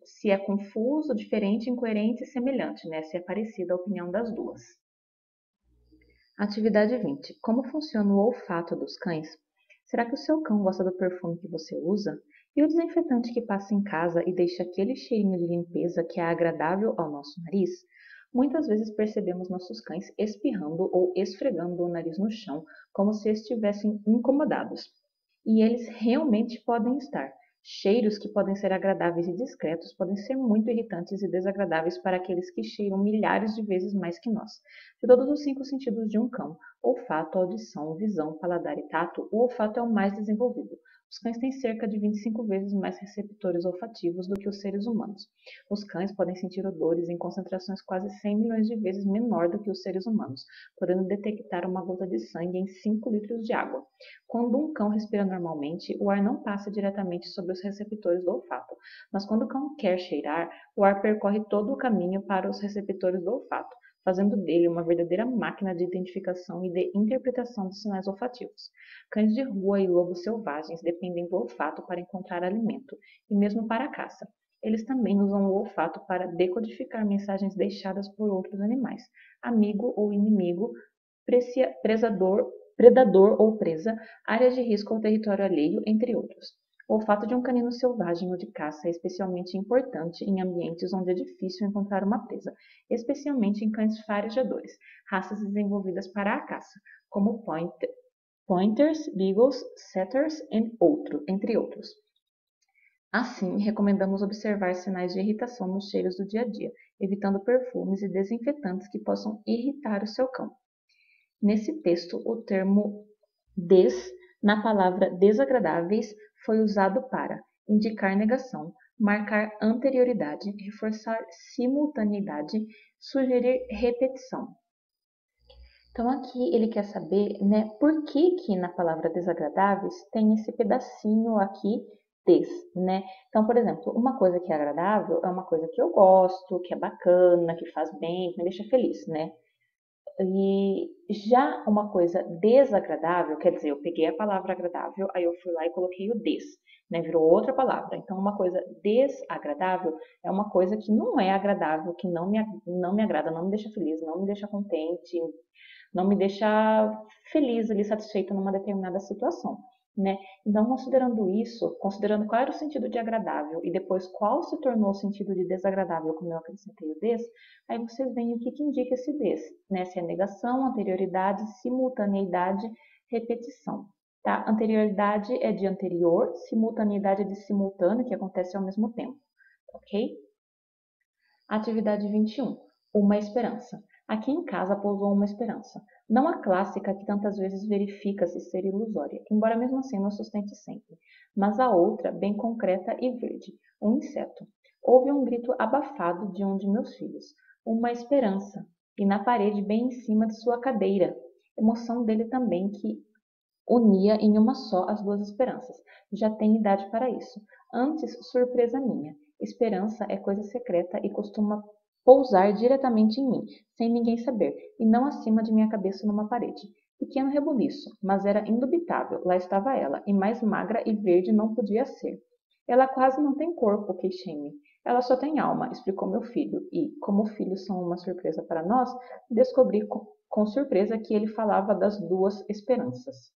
Se é confuso, diferente, incoerente e semelhante, né? Se é parecida a opinião das duas. Atividade 20. Como funciona o olfato dos cães? Será que o seu cão gosta do perfume que você usa? E o desinfetante que passa em casa e deixa aquele cheirinho de limpeza que é agradável ao nosso nariz? Muitas vezes percebemos nossos cães espirrando ou esfregando o nariz no chão, como se estivessem incomodados. E eles realmente podem estar. Cheiros que podem ser agradáveis e discretos podem ser muito irritantes e desagradáveis para aqueles que cheiram milhares de vezes mais que nós. De todos os 5 sentidos de um cão, olfato, audição, visão, paladar e tato, o olfato é o mais desenvolvido. Os cães têm cerca de 25 vezes mais receptores olfativos do que os seres humanos. Os cães podem sentir odores em concentrações quase 100 milhões de vezes menor do que os seres humanos, podendo detectar uma gota de sangue em 5 litros de água. Quando um cão respira normalmente, o ar não passa diretamente sobre os receptores do olfato, mas quando o cão quer cheirar, o ar percorre todo o caminho para os receptores do olfato, fazendo dele uma verdadeira máquina de identificação e de interpretação de sinais olfativos. Cães de rua e lobos selvagens dependem do olfato para encontrar alimento, e mesmo para a caça. Eles também usam o olfato para decodificar mensagens deixadas por outros animais, amigo ou inimigo, predador ou presa, áreas de risco ou território alheio, entre outros. O olfato de um canino selvagem ou de caça é especialmente importante em ambientes onde é difícil encontrar uma presa, especialmente em cães farejadores, raças desenvolvidas para a caça, como pointers, beagles, setters, entre outros. Assim, recomendamos observar sinais de irritação nos cheiros do dia a dia, evitando perfumes e desinfetantes que possam irritar o seu cão. Nesse texto, o termo na palavra desagradáveis foi usado para indicar negação, marcar anterioridade, reforçar simultaneidade, sugerir repetição. Então aqui ele quer saber, né, por que na palavra desagradáveis tem esse pedacinho aqui né? Então, por exemplo, uma coisa que é agradável é uma coisa que eu gosto, que é bacana, que faz bem, que me deixa feliz, né? E já uma coisa desagradável, quer dizer, eu peguei a palavra agradável, aí eu fui lá e coloquei o né? Virou outra palavra. Então, uma coisa desagradável é uma coisa que não é agradável, que não me agrada, não me deixa feliz, não me deixa contente, não me deixa feliz ali, satisfeita numa determinada situação. Né? Então, considerando isso, considerando qual era o sentido de agradável e depois qual se tornou o sentido de desagradável, como eu acrescentei o aí vocês veem o que indica esse né? Se é negação, anterioridade, simultaneidade, repetição. Tá? Anterioridade é de anterior, simultaneidade é de simultâneo, que acontece ao mesmo tempo. Ok? Atividade 21. Uma esperança. Aqui em casa pousou uma esperança. Não a clássica que tantas vezes verifica-se ser ilusória, embora mesmo assim não sustente sempre, mas a outra, bem concreta e verde, um inseto. Houve um grito abafado de um de meus filhos, uma esperança, e na parede bem em cima de sua cadeira, emoção dele também que unia em uma só as duas esperanças. Já tem idade para isso. Antes, surpresa minha. Esperança é coisa secreta e costuma pousar diretamente em mim, sem ninguém saber, e não acima de minha cabeça numa parede. Pequeno rebuliço, mas era indubitável, lá estava ela, e mais magra e verde não podia ser. Ela quase não tem corpo, queixei-me. Ela só tem alma, explicou meu filho, e, como filhos são uma surpresa para nós, descobri com surpresa que ele falava das duas esperanças.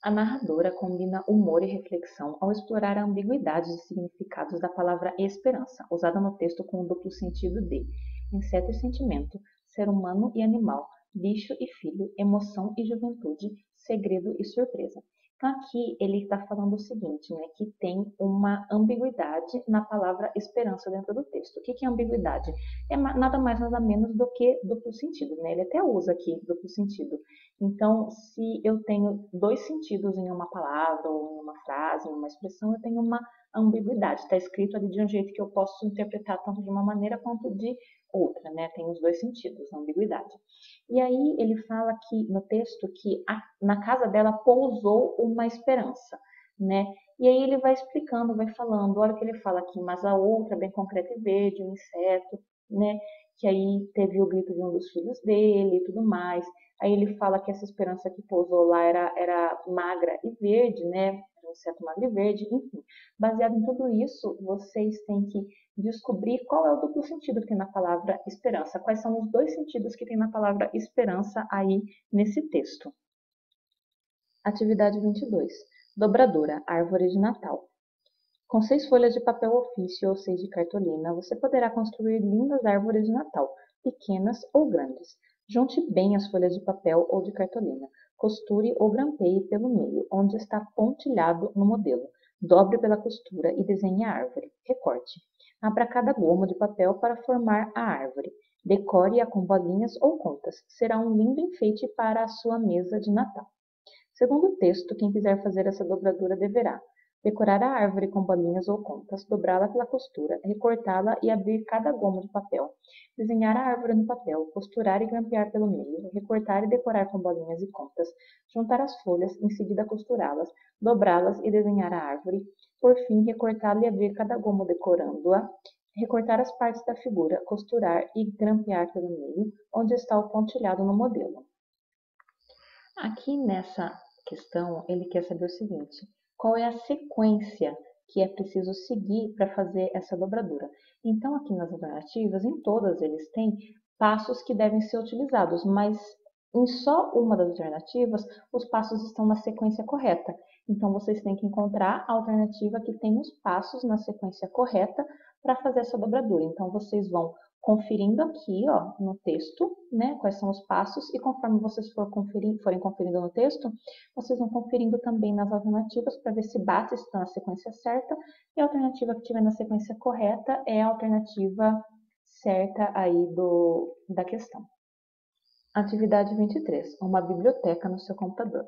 A narradora combina humor e reflexão ao explorar a ambiguidade de significados da palavra esperança, usada no texto com o duplo sentido de inseto e sentimento, ser humano e animal, bicho e filho, emoção e juventude, segredo e surpresa. Então aqui ele está falando o seguinte, né, que tem uma ambiguidade na palavra esperança dentro do texto. O que é ambiguidade? É nada mais nada menos do que duplo sentido, né? Ele até usa aqui duplo sentido. Então, se eu tenho dois sentidos em uma palavra, ou em uma frase, em uma expressão, eu tenho uma ambiguidade. Está escrito ali de um jeito que eu posso interpretar tanto de uma maneira quanto de outra, né? Tem os dois sentidos, a ambiguidade. E aí ele fala aqui no texto que na casa dela pousou uma esperança, né? E aí ele vai explicando, vai falando, olha o que ele fala aqui, mas a outra, bem concreta e verde, um inseto, né? Que aí teve o grito de um dos filhos dele e tudo mais. Aí ele fala que essa esperança que pousou lá era magra e verde, né? Era um inseto magro e verde, enfim. Baseado em tudo isso, vocês têm que descobrir qual é o duplo sentido que tem na palavra esperança. Quais são os dois sentidos que tem na palavra esperança aí nesse texto. Atividade 22. Dobradura, árvore de Natal. Com 6 folhas de papel ofício ou 6 de cartolina, você poderá construir lindas árvores de Natal, pequenas ou grandes. Junte bem as folhas de papel ou de cartolina. Costure ou grampeie pelo meio, onde está pontilhado no modelo. Dobre pela costura e desenhe a árvore. Recorte. Abra cada goma de papel para formar a árvore. Decore-a com bolinhas ou contas. Será um lindo enfeite para a sua mesa de Natal. Segundo o texto, quem quiser fazer essa dobradura deverá decorar a árvore com bolinhas ou contas, dobrá-la pela costura, recortá-la e abrir cada goma de papel, desenhar a árvore no papel, costurar e grampear pelo meio, recortar e decorar com bolinhas e contas, juntar as folhas, em seguida costurá-las, dobrá-las e desenhar a árvore, por fim recortá-la e abrir cada goma decorando-a, recortar as partes da figura, costurar e grampear pelo meio, onde está o pontilhado no modelo. Aqui nessa questão, ele quer saber o seguinte: qual é a sequência que é preciso seguir para fazer essa dobradura? Então, aqui nas alternativas, em todas eles têm passos que devem ser utilizados, mas em só uma das alternativas, os passos estão na sequência correta. Então, vocês têm que encontrar a alternativa que tem os passos na sequência correta para fazer essa dobradura. Então, vocês vão conferindo aqui, ó, no texto, né, quais são os passos, e conforme vocês forem conferindo no texto, vocês vão conferindo também nas alternativas para ver se bate, se está na sequência certa, e a alternativa que estiver na sequência correta é a alternativa certa aí da questão. Atividade 23. Uma biblioteca no seu computador.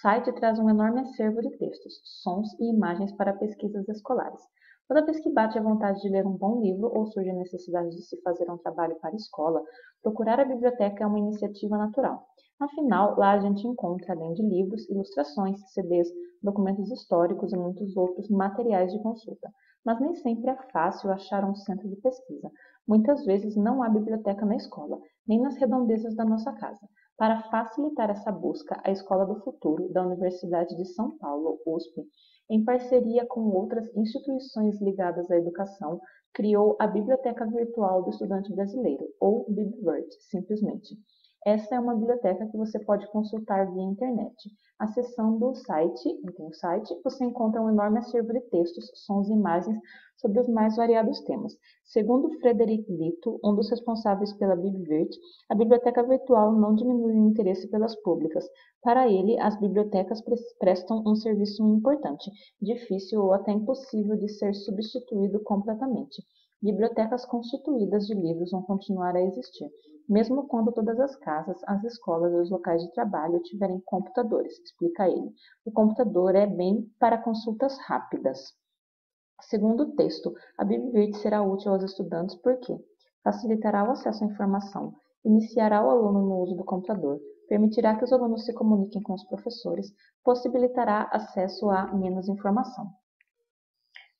Site traz um enorme acervo de textos, sons e imagens para pesquisas escolares. Toda vez que bate a vontade de ler um bom livro ou surge a necessidade de se fazer um trabalho para a escola, procurar a biblioteca é uma iniciativa natural. Afinal, lá a gente encontra, além de livros, ilustrações, CDs, documentos históricos e muitos outros materiais de consulta. Mas nem sempre é fácil achar um centro de pesquisa. Muitas vezes não há biblioteca na escola, nem nas redondezas da nossa casa. Para facilitar essa busca, a Escola do Futuro, da Universidade de São Paulo, USP, em parceria com outras instituições ligadas à educação, criou a Biblioteca Virtual do Estudante Brasileiro, ou BibVirt, simplesmente. Essa é uma biblioteca que você pode consultar via internet. Acessando o site, você encontra um enorme acervo de textos, sons e imagens sobre os mais variados temas. Segundo Frederic Lito, um dos responsáveis pela BibVirt, a biblioteca virtual não diminui o interesse pelas públicas. Para ele, as bibliotecas prestam um serviço importante, difícil ou até impossível de ser substituído completamente. Bibliotecas constituídas de livros vão continuar a existir, mesmo quando todas as casas, as escolas e os locais de trabalho tiverem computadores, explica ele. O computador é bem para consultas rápidas. Segundo o texto, a BibVirt será útil aos estudantes porque facilitará o acesso à informação, iniciará o aluno no uso do computador, permitirá que os alunos se comuniquem com os professores, possibilitará acesso a menos informação.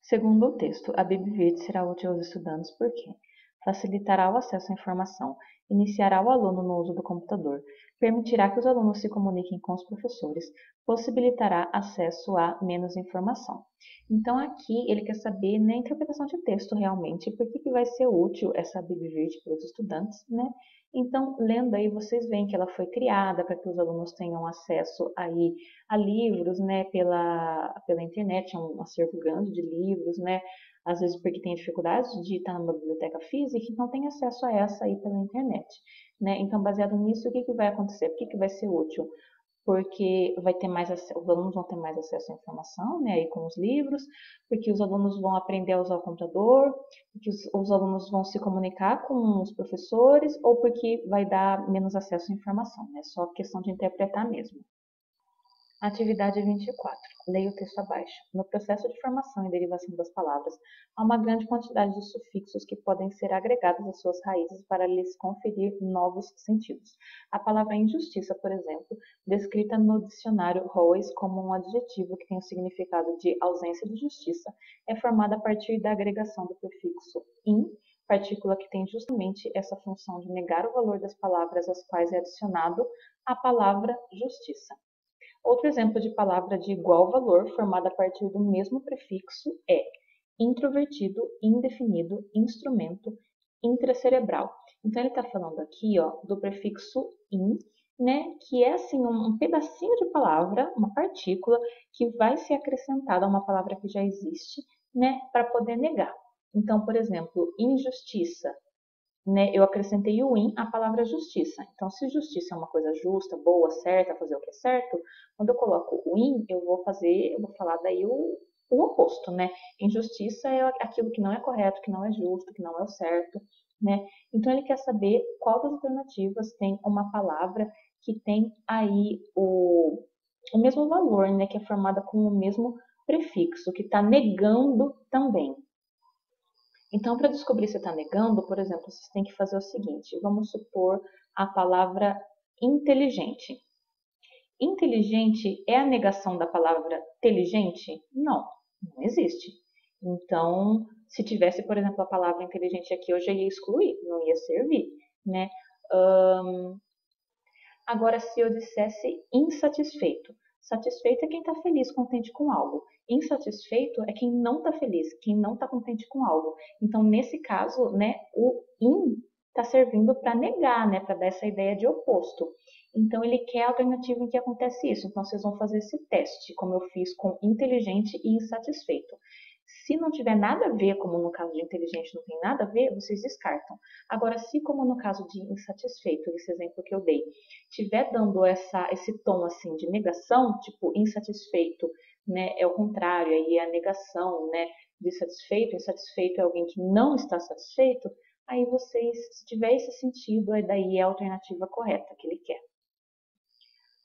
Segundo o texto, a BibVirt será útil aos estudantes porque facilitará o acesso à informação, iniciará o aluno no uso do computador, permitirá que os alunos se comuniquem com os professores, possibilitará acesso a menos informação. Então aqui ele quer saber, né, a interpretação de texto realmente, por que vai ser útil essa BibVirt para os estudantes, né? Então, lendo aí, vocês veem que ela foi criada para que os alunos tenham acesso aí a livros, né, pela internet, é um acervo grande de livros, né, às vezes porque tem dificuldades de estar numa biblioteca física, então tem acesso a essa aí pela internet, né? Então, baseado nisso, o que vai acontecer? Por que vai ser útil? Porque vai ter mais os alunos vão ter mais acesso à informação, né, aí com os livros, porque os alunos vão aprender a usar o computador, porque os alunos vão se comunicar com os professores, ou porque vai dar menos acesso à informação, né? Só questão de interpretar mesmo. Atividade 24. Leia o texto abaixo. No processo de formação e derivação das palavras, há uma grande quantidade de sufixos que podem ser agregados às suas raízes para lhes conferir novos sentidos. A palavra injustiça, por exemplo, descrita no dicionário Royce como um adjetivo que tem o significado de ausência de justiça, é formada a partir da agregação do prefixo in, partícula que tem justamente essa função de negar o valor das palavras às quais é adicionado a palavra justiça. Outro exemplo de palavra de igual valor formada a partir do mesmo prefixo é introvertido, indefinido, instrumento, intracerebral. Então ele está falando aqui, ó, do prefixo in, né, que é assim um pedacinho de palavra, uma partícula que vai ser acrescentada a uma palavra que já existe, né, para poder negar. Então, por exemplo, injustiça, né, eu acrescentei o in à palavra justiça. Então, se justiça é uma coisa justa, boa, certa, fazer o que é certo, quando eu coloco o in, eu vou falar daí o oposto, né? Injustiça é aquilo que não é correto, que não é justo, que não é o certo, né? Então, ele quer saber qual das alternativas tem uma palavra que tem aí o mesmo valor, né? Que é formada com o mesmo prefixo, que está negando também. Então, para descobrir se está negando, por exemplo, vocês têm que fazer o seguinte: vamos supor a palavra inteligente. Inteligente é a negação da palavra inteligente? Não, não existe. Então, se tivesse, por exemplo, a palavra inteligente aqui, eu já ia excluir, não ia servir, né? Agora, se eu dissesse insatisfeito. Satisfeito é quem está feliz, contente com algo. Insatisfeito é quem não está feliz, quem não está contente com algo. Então, nesse caso, né, o in está servindo para negar, né, para dar essa ideia de oposto. Então, ele quer a alternativa em que acontece isso. Então, vocês vão fazer esse teste, como eu fiz com inteligente e insatisfeito. Se não tiver nada a ver, como no caso de inteligente não tem nada a ver, vocês descartam. Agora, se como no caso de insatisfeito, esse exemplo que eu dei, tiver dando esse tom assim de negação, tipo insatisfeito, né, é o contrário, aí é a negação, né, de satisfeito, insatisfeito é alguém que não está satisfeito, aí vocês, se tiver esse sentido, aí daí é a alternativa correta que ele quer.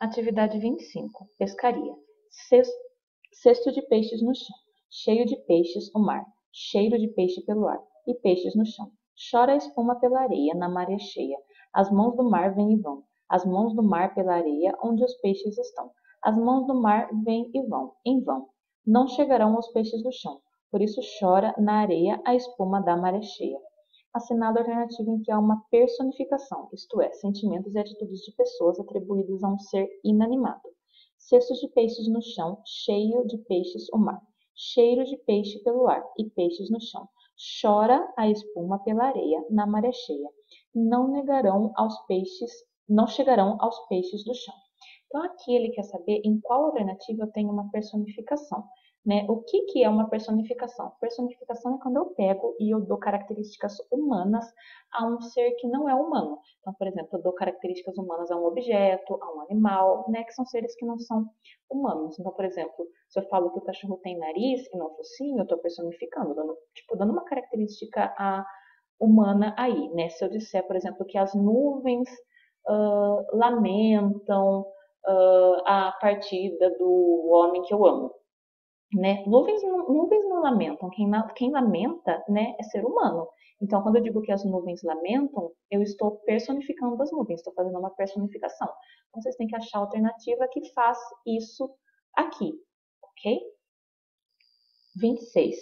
Atividade 25. Pescaria. Cesto de peixes no chão. Cheio de peixes o mar. Cheiro de peixe pelo ar. E peixes no chão. Chora a espuma pela areia, na maré cheia. As mãos do mar vêm e vão. As mãos do mar pela areia, onde os peixes estão. As mãos do mar vêm e vão, em vão. Não chegarão aos peixes do chão. Por isso chora na areia a espuma da maré cheia. Assinala a alternativa em que há uma personificação, isto é, sentimentos e atitudes de pessoas atribuídos a um ser inanimado. Cestos de peixes no chão, cheio de peixes o mar. Cheiro de peixe pelo ar e peixes no chão. Chora a espuma pela areia na maré cheia. Não chegarão aos peixes do chão. Então aqui ele quer saber em qual alternativa eu tenho uma personificação. Né? O que é uma personificação? Personificação é quando eu pego e eu dou características humanas a um ser que não é humano. Então, por exemplo, eu dou características humanas a um objeto, a um animal, né? Que são seres que não são humanos. Então, por exemplo, se eu falo que o cachorro tem nariz e não focinho, eu estou personificando, dando uma característica humana aí. Né? Se eu disser, por exemplo, que as nuvens lamentam a partida do homem que eu amo. né? Nuvens não lamentam, quem lamenta, né, é ser humano. Então, quando eu digo que as nuvens lamentam, eu estou personificando as nuvens, estou fazendo uma personificação. Então, vocês têm que achar a alternativa que faz isso aqui, ok? 26.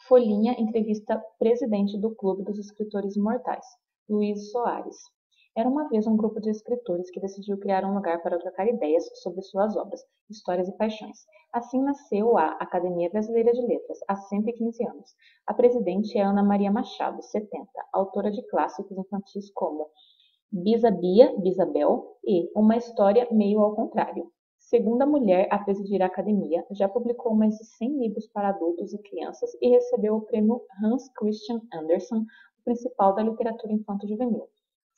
Folhinha entrevista presidente do Clube dos Escritores Imortais, Luiz Soares. Era uma vez um grupo de escritores que decidiu criar um lugar para trocar ideias sobre suas obras, histórias e paixões. Assim nasceu a Academia Brasileira de Letras, há 115 anos. A presidente é Ana Maria Machado, 70, autora de clássicos infantis como Bisabia, Bisabel e Uma História Meio ao Contrário. Segunda mulher a presidir a academia, já publicou mais de 100 livros para adultos e crianças e recebeu o prêmio Hans Christian Andersen, o principal da literatura infanto-juvenil.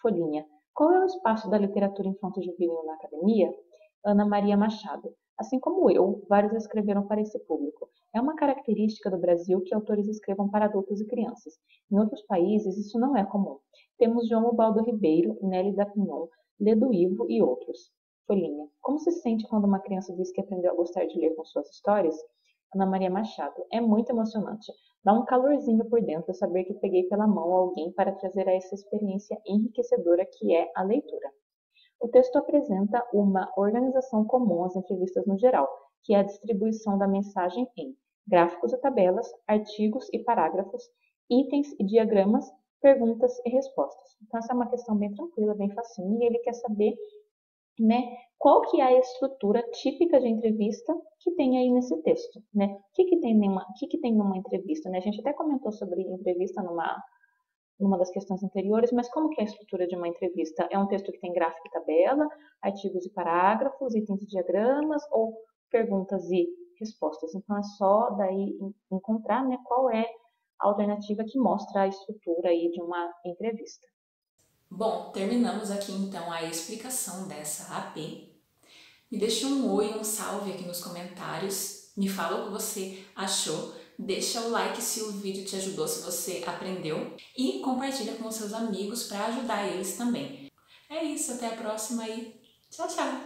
Folhinha. Qual é o espaço da literatura infanto-juvenil na academia? Ana Maria Machado. Assim como eu, vários escreveram para esse público. É uma característica do Brasil que autores escrevam para adultos e crianças. Em outros países, isso não é comum. Temos João Ubaldo Ribeiro, Nelly da Pinon, Ledo Ivo e outros. Folhinha. Como se sente quando uma criança diz que aprendeu a gostar de ler com suas histórias? Ana Maria Machado. É muito emocionante. Dá um calorzinho por dentro saber que peguei pela mão alguém para trazer a essa experiência enriquecedora que é a leitura. O texto apresenta uma organização comum às entrevistas no geral, que é a distribuição da mensagem em gráficos e tabelas, artigos e parágrafos, itens e diagramas, perguntas e respostas. Então essa é uma questão bem tranquila, bem facinha, e ele quer saber, né, qual que é a estrutura típica de entrevista que tem aí nesse texto, né? O que que tem numa entrevista, né? A gente até comentou sobre entrevista numa das questões anteriores, mas como que é a estrutura de uma entrevista? É um texto que tem gráfico e tabela, artigos e parágrafos, itens e diagramas, ou perguntas e respostas? Então é só daí encontrar, né, qual é a alternativa que mostra a estrutura aí de uma entrevista. Bom, terminamos aqui então a explicação dessa AP. Me deixa um oi, um salve aqui nos comentários, me fala o que você achou, deixa o like se o vídeo te ajudou, se você aprendeu, e compartilha com os seus amigos para ajudar eles também. É isso, até a próxima e tchau, tchau!